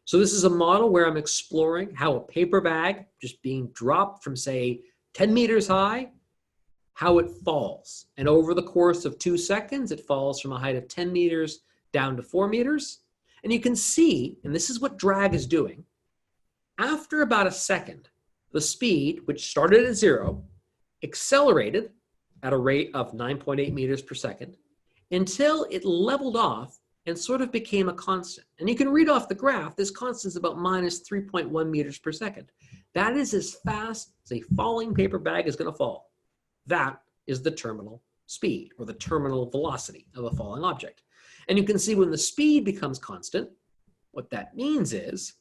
Speaker 1: So this is a model where I'm exploring how a paper bag just being dropped from, say, 10 meters high, how it falls. And over the course of 2 seconds, it falls from a height of 10 meters down to 4 meters. And you can see, and this is what drag is doing, after about a second, the speed, which started at 0, accelerated at a rate of 9.8 meters per second until it leveled off and sort of became a constant. And you can read off the graph, this constant is about minus 3.1 meters per second. That is as fast as a falling paper bag is going to fall. That is the terminal speed, or the terminal velocity of a falling object. And you can see when the speed becomes constant, what that means is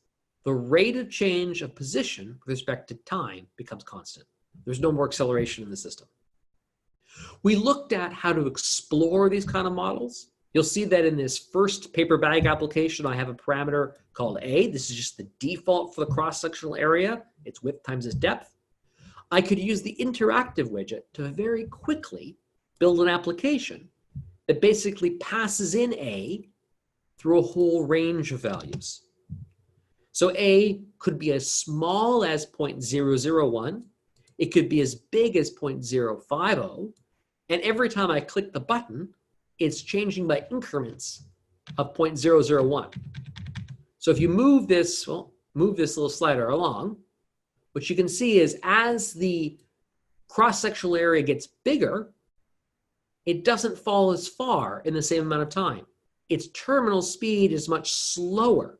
Speaker 1: the rate of change of position with respect to time becomes constant. There's no more acceleration in the system. We looked at how to explore these kind of models. You'll see that in this first paper bag application, I have a parameter called A. This is just the default for the cross-sectional area. It's width times its depth. I could use the interactive widget to very quickly build an application that basically passes in A through a whole range of values. So A could be as small as 0.001. It could be as big as 0.050. And every time I click the button, it's changing by increments of 0.001. So if you move this, well, move this little slider along, what you can see is as the cross-sectional area gets bigger, it doesn't fall as far in the same amount of time. Its terminal speed is much slower.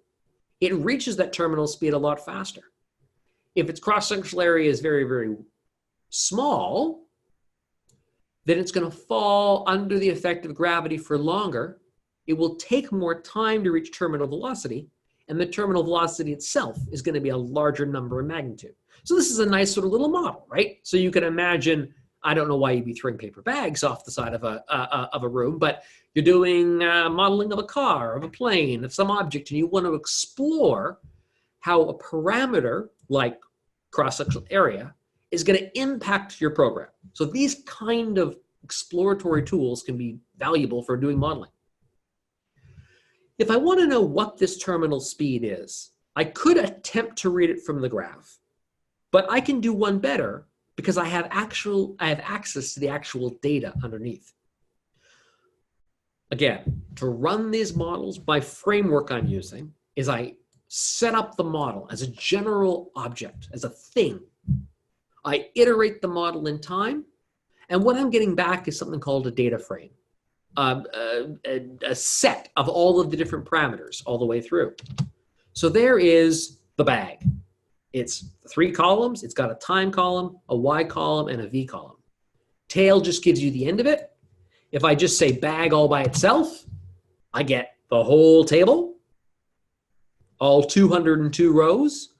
Speaker 1: It reaches that terminal speed a lot faster. If its cross-sectional area is very, very small, then it's going to fall under the effect of gravity for longer. It will take more time to reach terminal velocity, and the terminal velocity itself is going to be a larger number in magnitude. So this is a nice sort of little model, right? So you can imagine, I don't know why you'd be throwing paper bags off the side of a room, but you're doing modeling of a car, of a plane, of some object, and you want to explore how a parameter like cross-sectional area is going to impact your program. So these kind of exploratory tools can be valuable for doing modeling. If I want to know what this terminal speed is, I could attempt to read it from the graph, but I can do one better because I have access to the actual data underneath. Again, to run these models, my framework I'm using is I set up the model as a general object, as a thing. I iterate the model in time, and what I'm getting back is something called a data frame, a set of all of the different parameters all the way through. So there is the bag. It's 3 columns. It's got a time column, a Y column, and a V column. Tail just gives you the end of it. If I just say bag all by itself, I get the whole table, all 202 rows.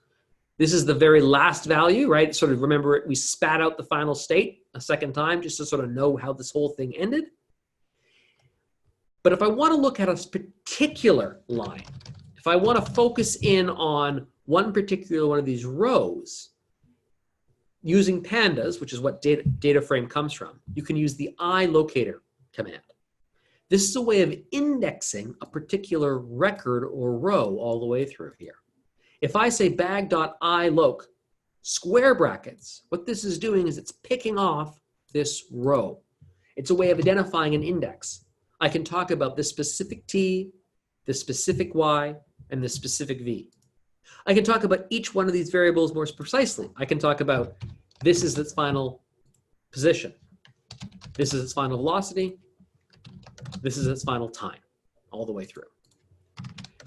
Speaker 1: This is the very last value, right? Sort of remember it, we spat out the final state a second time just to sort of know how this whole thing ended. But if I want to look at a particular line, if I want to focus in on one particular one of these rows, using pandas, which is what data frame comes from, you can use the iLocator command. This is a way of indexing a particular record or row all the way through here. If I say bag.iloc, square brackets, what this is doing is it's picking off this row. It's a way of identifying an index. I can talk about this specific T, this specific Y, and this specific V. I can talk about each one of these variables more precisely. I can talk about this is its final position. This is its final velocity. This is its final time, all the way through.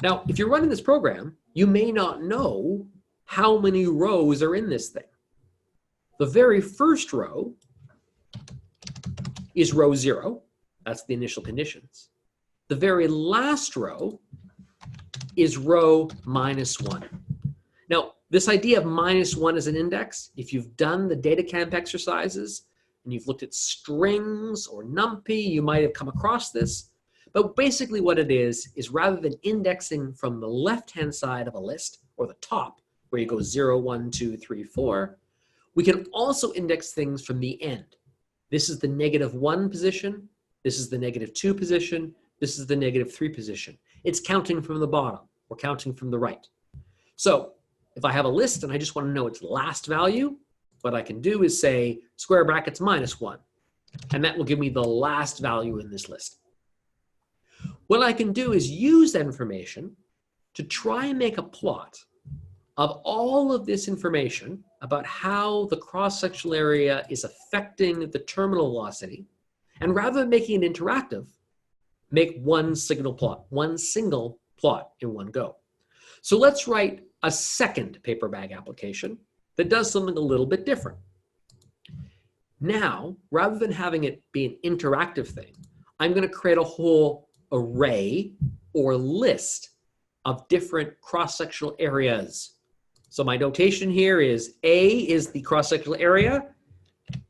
Speaker 1: Now, if you're running this program, you may not know how many rows are in this thing. The very first row is row 0. That's the initial conditions. The very last row is row -1. Now, this idea of -1 as an index, if you've done the data camp exercises and you've looked at strings or NumPy, you might have come across this. But basically what it is rather than indexing from the left-hand side of a list, or the top, where you go 0, 1, 2, 3, 4, we can also index things from the end. This is the -1 position. This is the -2 position. This is the -3 position. It's counting from the bottom or counting from the right. So if I have a list and I just want to know its last value, what I can do is say square brackets -1, and that will give me the last value in this list. What I can do is use that information to try and make a plot of all of this information about how the cross-sectional area is affecting the terminal velocity, and rather than making it interactive, make one single plot in one go. So let's write a second paper bag application that does something a little bit different. Now, rather than having it be an interactive thing, I'm going to create a whole array or list of different cross-sectional areas. So my notation here is A is the cross-sectional area,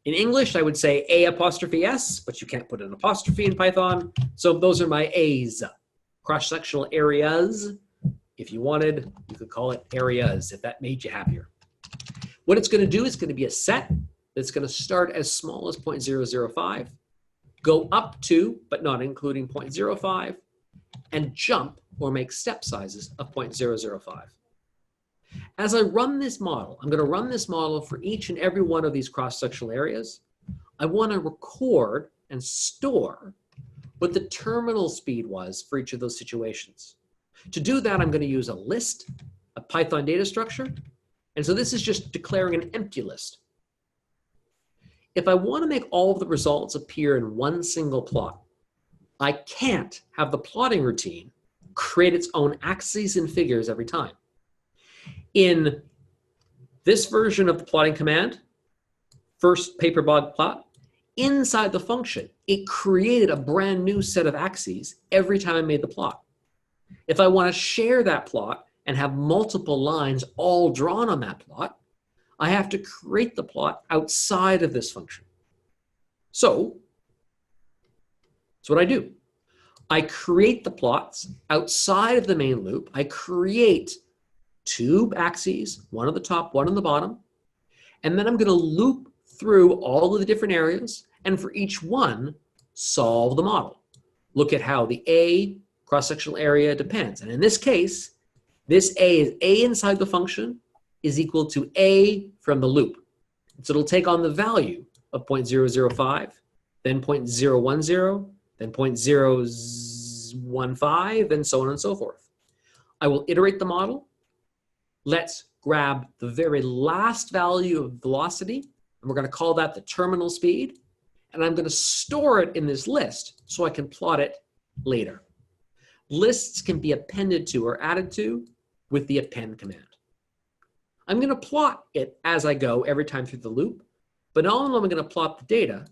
Speaker 1: In English, I would say A apostrophe S, but you can't put an apostrophe in Python. So those are my A's. Cross-sectional areas. If you wanted, you could call it areas if that made you happier. What it's going to do is going to be a set that's going to start as small as 0.005, go up to, but not including 0.05, and jump or make step sizes of 0.005. As I run this model, I'm going to run this model for each and every one of these cross-sectional areas. I want to record and store what the terminal speed was for each of those situations. To do that, I'm going to use a list, a Python data structure. And so this is just declaring an empty list. If I want to make all of the results appear in one single plot, I can't have the plotting routine create its own axes and figures every time. In this version of the plotting command, first paper-bag plot, inside the function, it created a brand new set of axes every time I made the plot. If I want to share that plot and have multiple lines all drawn on that plot, I have to create the plot outside of this function. So that's what I do. I create the plots outside of the main loop. I create two axes, one on the top, one on the bottom, and then I'm going to loop through all of the different areas, and for each one, solve the model. Look at how the A cross-sectional area depends. And in this case, this A is A inside the function is equal to A from the loop. So it'll take on the value of 0.005, then 0.010, then 0.015, and so on and so forth. I will iterate the model. Let's grab the very last value of velocity, and we're going to call that the terminal speed. And I'm going to store it in this list so I can plot it later. Lists can be appended to or added to with the append command. I'm going to plot it as I go every time through the loop, but not only am I going to plot the data,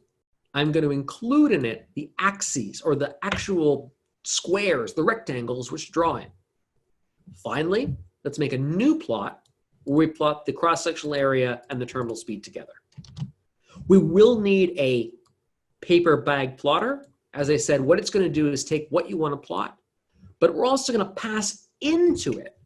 Speaker 1: I'm going to include in it the axes or the actual squares, the rectangles which draw in. Finally, let's make a new plot where we plot the cross-sectional area and the terminal speed together. We will need a paper bag plotter. As I said, what it's going to do is take what you want to plot, but we're also going to pass into it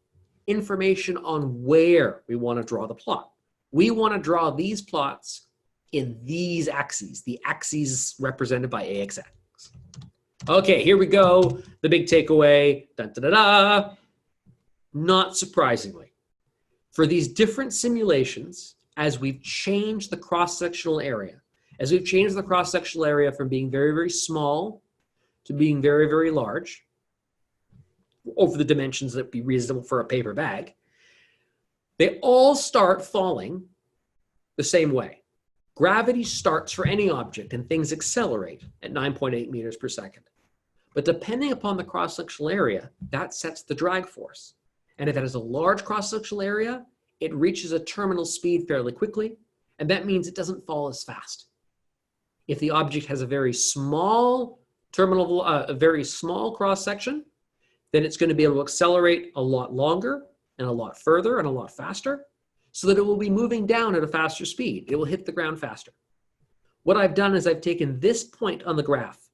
Speaker 1: information on where we want to draw the plot. We want to draw these plots in these axes, the axes represented by AXX. Okay, here we go. The big takeaway. Dun, da, da, da. Not surprisingly, for these different simulations, as we've changed the cross-sectional area, from being very, very small to being very, very large, over the dimensions that would be reasonable for a paper bag, they all start falling the same way. Gravity starts for any object and things accelerate at 9.8 meters per second. But depending upon the cross-sectional area, that sets the drag force. And if it has a large cross-sectional area, it reaches a terminal speed fairly quickly, and that means it doesn't fall as fast. If the object has a very small cross-section, then it's going to be able to accelerate a lot longer and a lot further and a lot faster, so that it will be moving down at a faster speed. It will hit the ground faster. What I've done is I've taken this point on the graph,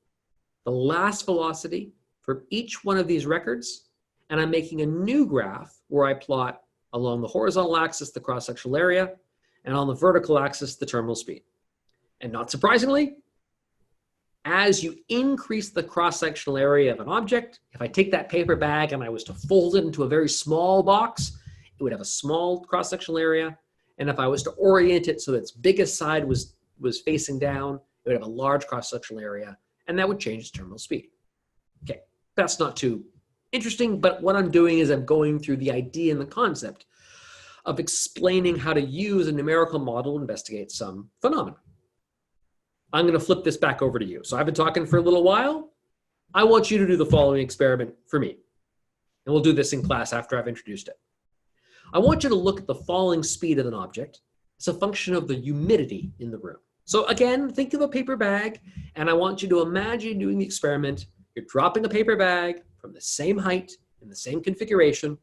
Speaker 1: the last velocity for each one of these records, and I'm making a new graph where I plot along the horizontal axis the cross-sectional area, and on the vertical axis the terminal speed. And not surprisingly, as you increase the cross-sectional area of an object, if I take that paper bag and I was to fold it into a very small box, it would have a small cross-sectional area. And if I was to orient it so that its biggest side was facing down, it would have a large cross-sectional area, and that would change its terminal speed. Okay, that's not too interesting, but what I'm doing is I'm going through the idea and the concept of explaining how to use a numerical model to investigate some phenomena. I'm going to flip this back over to you. So I've been talking for a little while. I want you to do the following experiment for me. And we'll do this in class after I've introduced it. I want you to look at the falling speed of an object as a function of the humidity in the room. So again, think of a paper bag, and I want you to imagine doing the experiment. You're dropping a paper bag from the same height in the same configuration,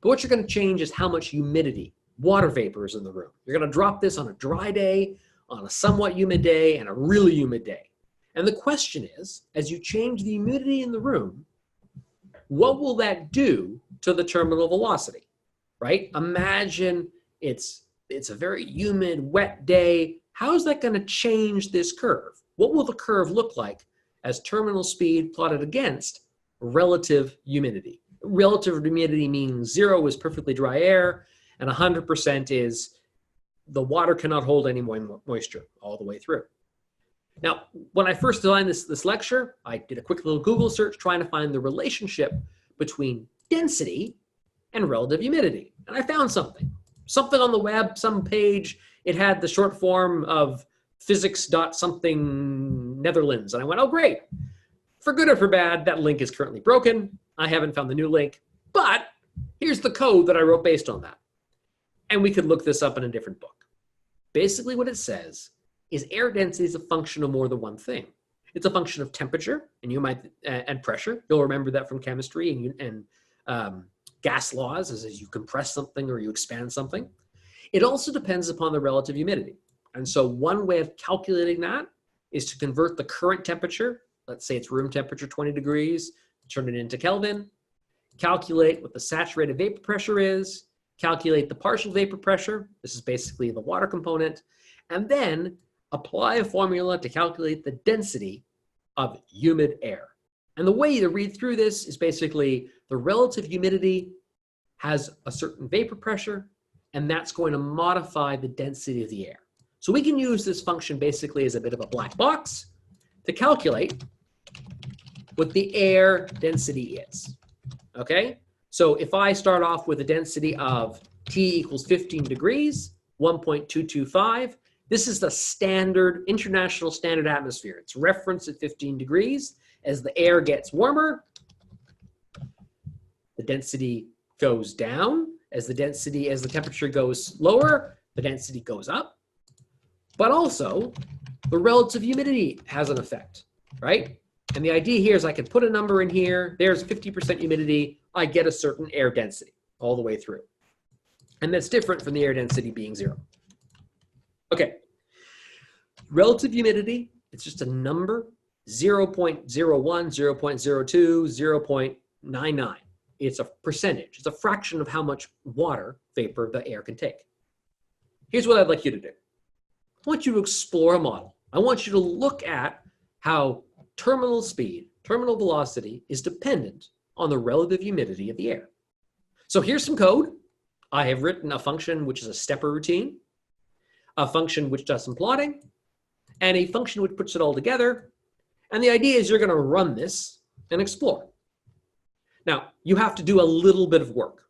Speaker 1: but what you're going to change is how much humidity, water vapor is in the room. You're going to drop this on a dry day on a somewhat humid day and a really humid day. And the question is, as you change the humidity in the room, what will that do to the terminal velocity, right? Imagine it's a very humid, wet day. How is that going to change this curve? What will the curve look like as terminal speed plotted against relative humidity? Relative humidity means 0 is perfectly dry air, and 100% is the water cannot hold any moisture all the way through. Now, when I first designed this lecture, I did a quick little Google search trying to find the relationship between density and relative humidity. And I found something on the web, some page. It had the short form of physics.something Netherlands. And I went, oh, great. For good or for bad, that link is currently broken. I haven't found the new link, but here's the code that I wrote based on that. And we could look this up in a different book. Basically what it says is air density is a function of more than one thing. It's a function of temperature, and pressure. You'll remember that from chemistry and gas laws, as you compress something or you expand something. It also depends upon the relative humidity. And so one way of calculating that is to convert the current temperature, let's say it's room temperature 20 degrees, turn it into Kelvin, calculate what the saturated vapor pressure is, calculate the partial vapor pressure, this is basically the water component, and then apply a formula to calculate the density of humid air. And the way to read through this is basically the relative humidity has a certain vapor pressure, and that's going to modify the density of the air. So we can use this function basically as a bit of a black box to calculate what the air density is, okay? So if I start off with a density of T equals 15 degrees, 1.225, this is the standard, international standard atmosphere. It's referenced at 15 degrees. As the air gets warmer, the density goes down. As the temperature goes lower, the density goes up. But also, the relative humidity has an effect, right? And the idea here is I can put a number in here. There's 50% humidity. I get a certain air density all the way through. And that's different from the air density being 0. Okay. Relative humidity, it's just a number, 0.01, 0.02, 0.99. It's a percentage. It's a fraction of how much water vapor the air can take. Here's what I'd like you to do. I want you to explore a model. I want you to look at how terminal speed, terminal velocity is dependent on the relative humidity of the air. So here's some code. I have written a function which is a stepper routine, a function which does some plotting, and a function which puts it all together. And the idea is you're going to run this and explore. Now, you have to do a little bit of work.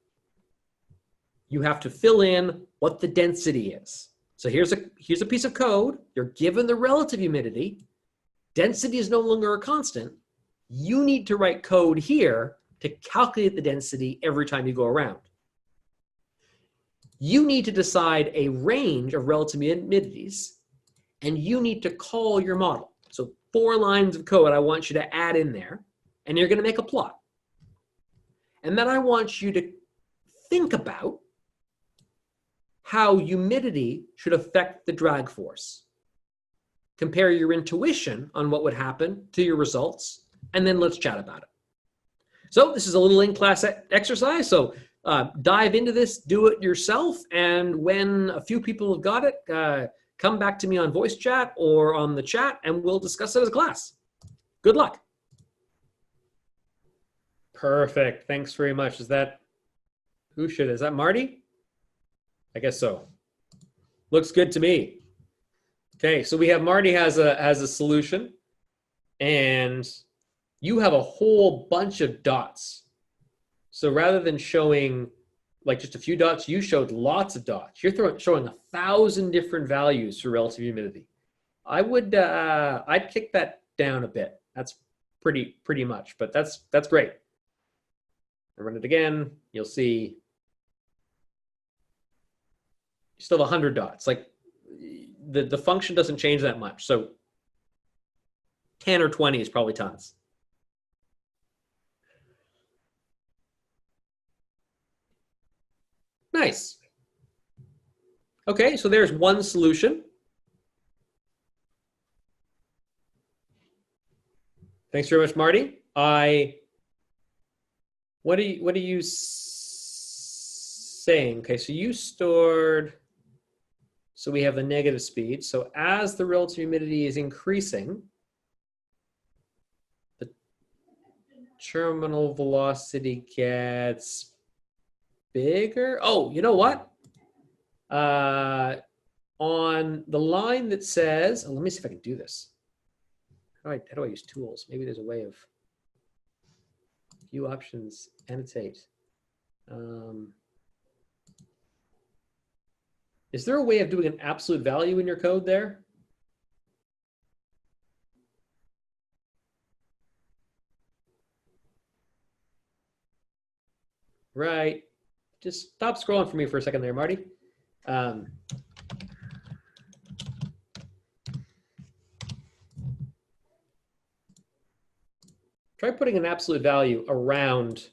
Speaker 1: You have to fill in what the density is. So here's a piece of code. You're given the relative humidity. Density is no longer a constant. You need to write code here to calculate the density every time you go around. You need to decide a range of relative humidities, and you need to call your model. So 4 lines of code I want you to add in there, and you're going to make a plot. And then I want you to think about how humidity should affect the drag force. Compare your intuition on what would happen to your results, and then let's chat about it. So this is a little in-class exercise, so dive into this, do it yourself, and when a few people have got it, come back to me on voice chat or on the chat, and we'll discuss it as a class. Good luck. Perfect. Thanks very much. Is that Marty? I guess so. Looks good to me. Okay, so we have Marty has a solution, and you have a whole bunch of dots. So rather than showing like just a few dots, you showed lots of dots. You're showing 1,000 different values for relative humidity. I'd kick that down a bit. That's pretty much, but that's great. I run it again. You'll see you still have 100 dots. Like the function doesn't change that much. So 10 or 20 is probably tons. Nice. Okay, so there's one solution. Thanks very much, Marty. What are you saying? Okay, so you stored, so we have the negative speed. So as the relative humidity is increasing, the terminal velocity gets bigger. Oh, you know what? On the line that says, oh, let me see if I can do this. How do I use tools? Maybe there's a way of view options, annotate. Is there a way of doing an absolute value in your code there? Right. Just stop scrolling for me for a second there, Marty. Try putting an absolute value around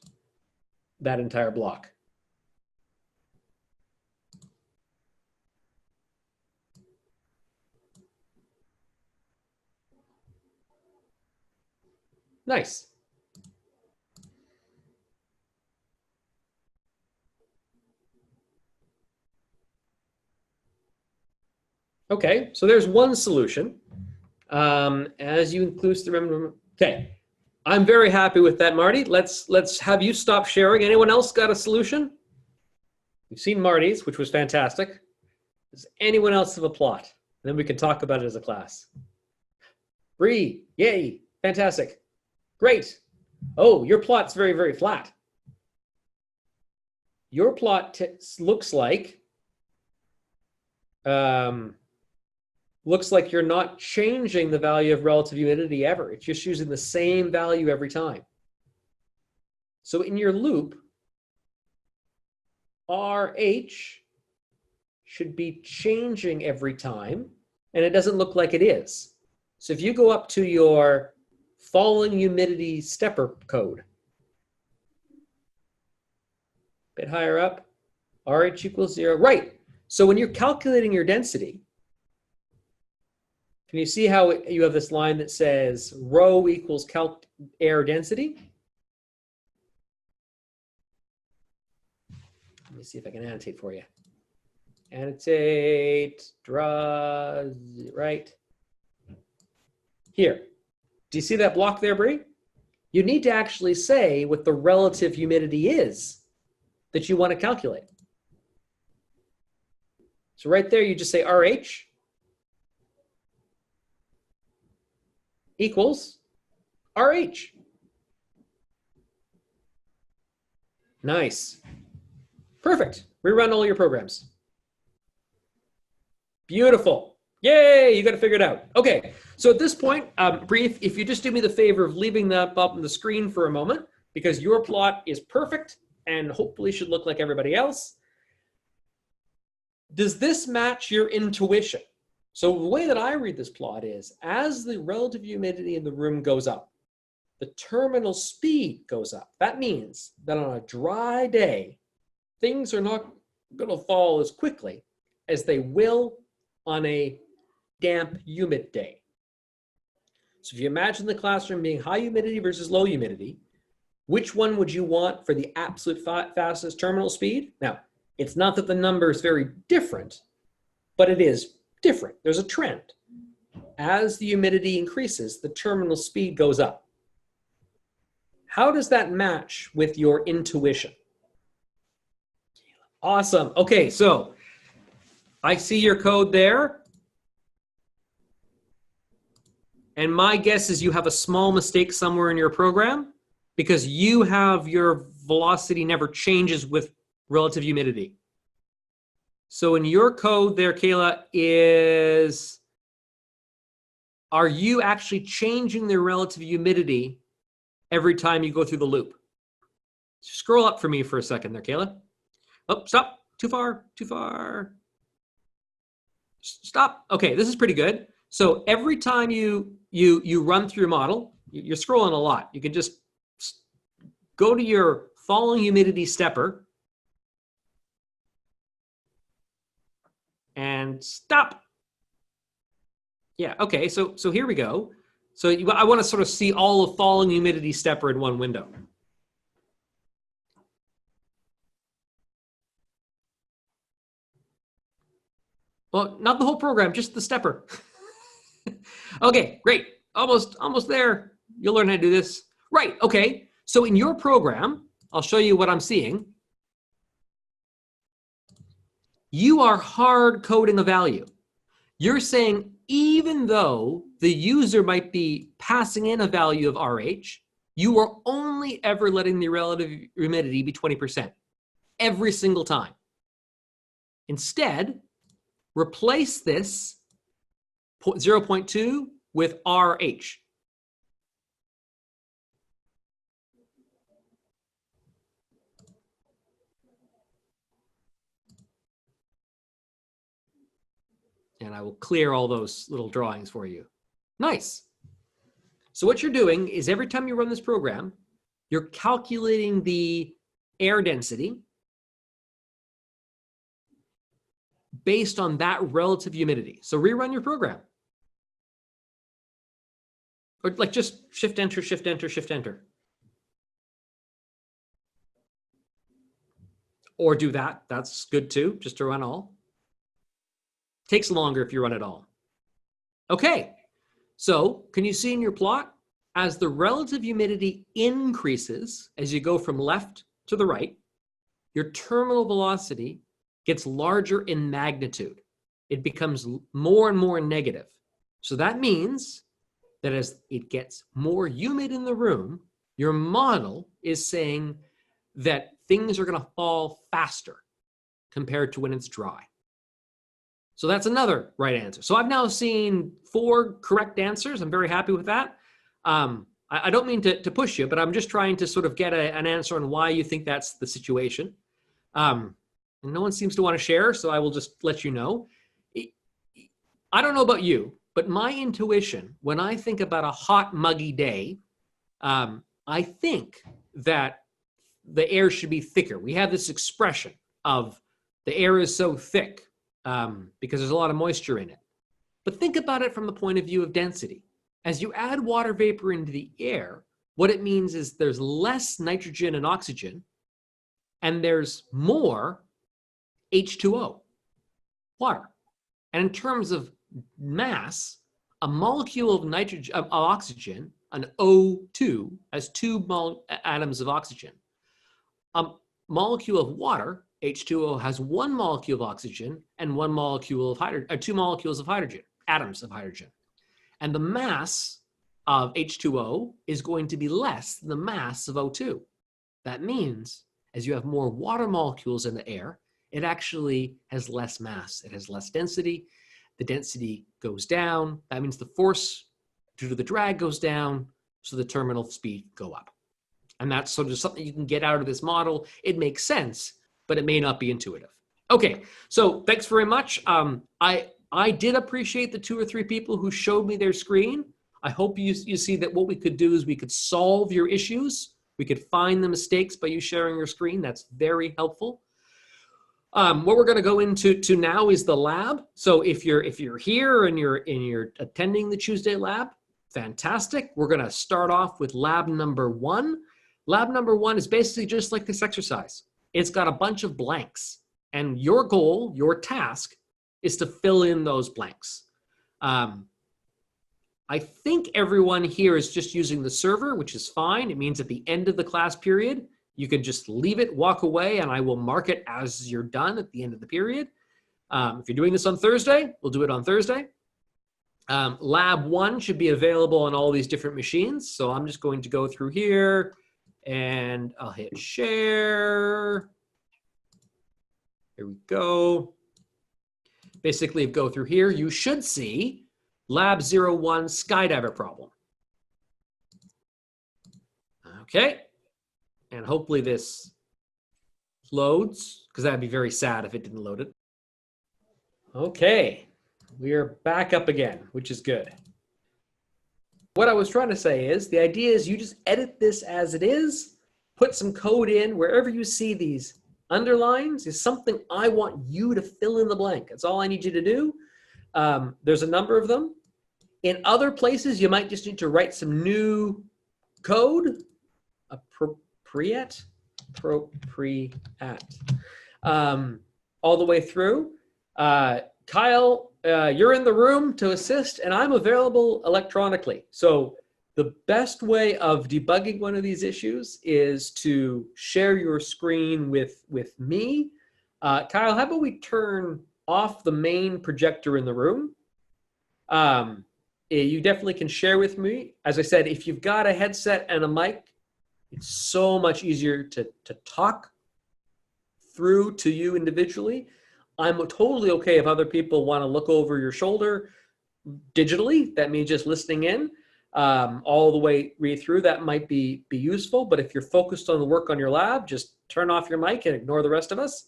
Speaker 1: that entire block. Nice. Okay, so there's one solution. As you include remember, okay. I'm very happy with that, Marty. Let's have you stop sharing. Anyone else got a solution? We've seen Marty's, which was fantastic. Does anyone else have a plot? And then we can talk about it as a class. Bree, yay, fantastic. Great. Oh, your plot's very, very flat. Your plot looks like you're not changing the value of relative humidity ever. It's just using the same value every time. So in your loop, RH should be changing every time, and it doesn't look like it is. So if you go up to your falling humidity stepper code, a bit higher up, RH equals 0. Right. So when you're calculating your density, can you see how you have this line that says rho equals calc air density? Let me see if I can annotate for you. Annotate, draw, right? Here. Do you see that block there, Bree? You need to actually say what the relative humidity is that you want to calculate. So right there, you just say RH equals RH. Nice. Perfect. Rerun all your programs. Beautiful. Yay, you got to figure it out. Okay, so at this point, Bree, if you just do me the favor of leaving that up on the screen for a moment, because your plot is perfect and hopefully should look like everybody else. Does this match your intuition? So the way that I read this plot is, as the relative humidity in the room goes up, the terminal speed goes up. That means that on a dry day, things are not going to fall as quickly as they will on a damp, humid day. So if you imagine the classroom being high humidity versus low humidity, which one would you want for the absolute fastest terminal speed? Now, it's not that the number is very different, but it is different. There's a trend. As the humidity increases, the terminal speed goes up. How does that match with your intuition? Awesome. Okay, so I see your code there. And my guess is you have a small mistake somewhere in your program because you have your velocity never changes with relative humidity. So in your code there, Kayla, are you actually changing the relative humidity every time you go through the loop? Scroll up for me for a second there, Kayla. Oh, stop. Too far, too far. Stop. Okay, this is pretty good. So every time you run through your model, you're scrolling a lot. You can just go to your falling humidity stepper and stop. Yeah, okay, so here we go. So I want to sort of see all of falling humidity stepper in one window. Well, not the whole program, just the stepper. Okay, great. Almost there. You'll learn how to do this. Right, okay. So in your program, I'll show you what I'm seeing. You are hard coding a value. You're saying even though the user might be passing in a value of RH, you are only ever letting the relative humidity be 20% every single time. Instead, replace this 0.2 with RH. And I will clear all those little drawings for you. Nice. So what you're doing is every time you run this program, you're calculating the air density based on that relative humidity. So rerun your program. Or like just shift enter, shift enter, shift enter. Or do that. That's good too, just to run all. Takes longer if you run it all. Okay, so can you see in your plot, as the relative humidity increases, as you go from left to the right, your terminal velocity gets larger in magnitude. It becomes more and more negative. So that means that as it gets more humid in the room, your model is saying that things are going to fall faster compared to when it's dry. So that's another right answer. So I've now seen 4 correct answers. I'm very happy with that. I don't mean to push you, but I'm just trying to sort of get an answer on why you think that's the situation. And no one seems to want to share, so I will just let you know. I don't know about you, but my intuition, when I think about a hot, muggy day, I think that the air should be thicker. We have this expression of the air is so thick because there's a lot of moisture in it. But think about it from the point of view of density. As you add water vapor into the air, what it means is there's less nitrogen and oxygen, and there's more H2O, water. And in terms of mass, a molecule of nitrogen, of oxygen, an O2, has 2 atoms of oxygen. A molecule of water, H2O, has 1 molecule of oxygen and 1 molecule of hydrogen, 2 molecules of hydrogen, atoms of hydrogen. And the mass of H2O is going to be less than the mass of O2. That means as you have more water molecules in the air, it actually has less mass. It has less density. The density goes down. That means the force due to the drag goes down, so the terminal speed go up. And that's sort of something you can get out of this model. It makes sense, but it may not be intuitive. Okay, so thanks very much. I did appreciate the 2 or 3 people who showed me their screen. I hope you see that what we could do is we could solve your issues. We could find the mistakes by you sharing your screen. That's very helpful. What we're going to go into now is the lab. So if you're here and you're attending the Tuesday lab, fantastic. We're going to start off with lab number 1. Lab number 1 is basically just like this exercise. It's got a bunch of blanks, and your goal, your task, is to fill in those blanks. I think everyone here is just using the server, which is fine. It means at the end of the class period, you can just leave it, walk away, and I will mark it as you're done at the end of the period. If you're doing this on Thursday, we'll do it on Thursday. Lab 1 should be available on all these different machines. So I'm just going to go through here and I'll hit share. Here we go. Basically, go through here. You should see Lab 01 skydiver problem. Okay. And hopefully this loads, because that'd be very sad if it didn't load it. Okay, we're back up again, which is good. What I was trying to say is, the idea is you just edit this as it is, put some code in. Wherever you see these underlines is something I want you to fill in the blank. That's all I need you to do. There's a number of them. In other places, you might just need to write some new code, appropriate, all the way through. Kyle, you're in the room to assist, and I'm available electronically. So the best way of debugging one of these issues is to share your screen with me. Kyle, how about we turn off the main projector in the room? You definitely can share with me. As I said, if you've got a headset and a mic, it's so much easier to talk through to you individually. I'm totally okay if other people want to look over your shoulder digitally. That means just listening in all the way read through. That might be useful. But if you're focused on the work on your lab, just turn off your mic and ignore the rest of us.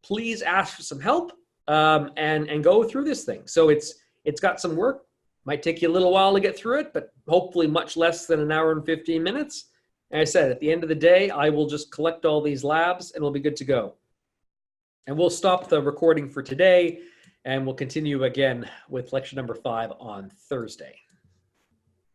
Speaker 1: Please ask for some help and go through this thing. So it's got some work. Might take you a little while to get through it, but hopefully much less than an hour and 15 minutes. And I said, at the end of the day, I will just collect all these labs and we'll be good to go. And we'll stop the recording for today and we'll continue again with lecture number 5 on Thursday.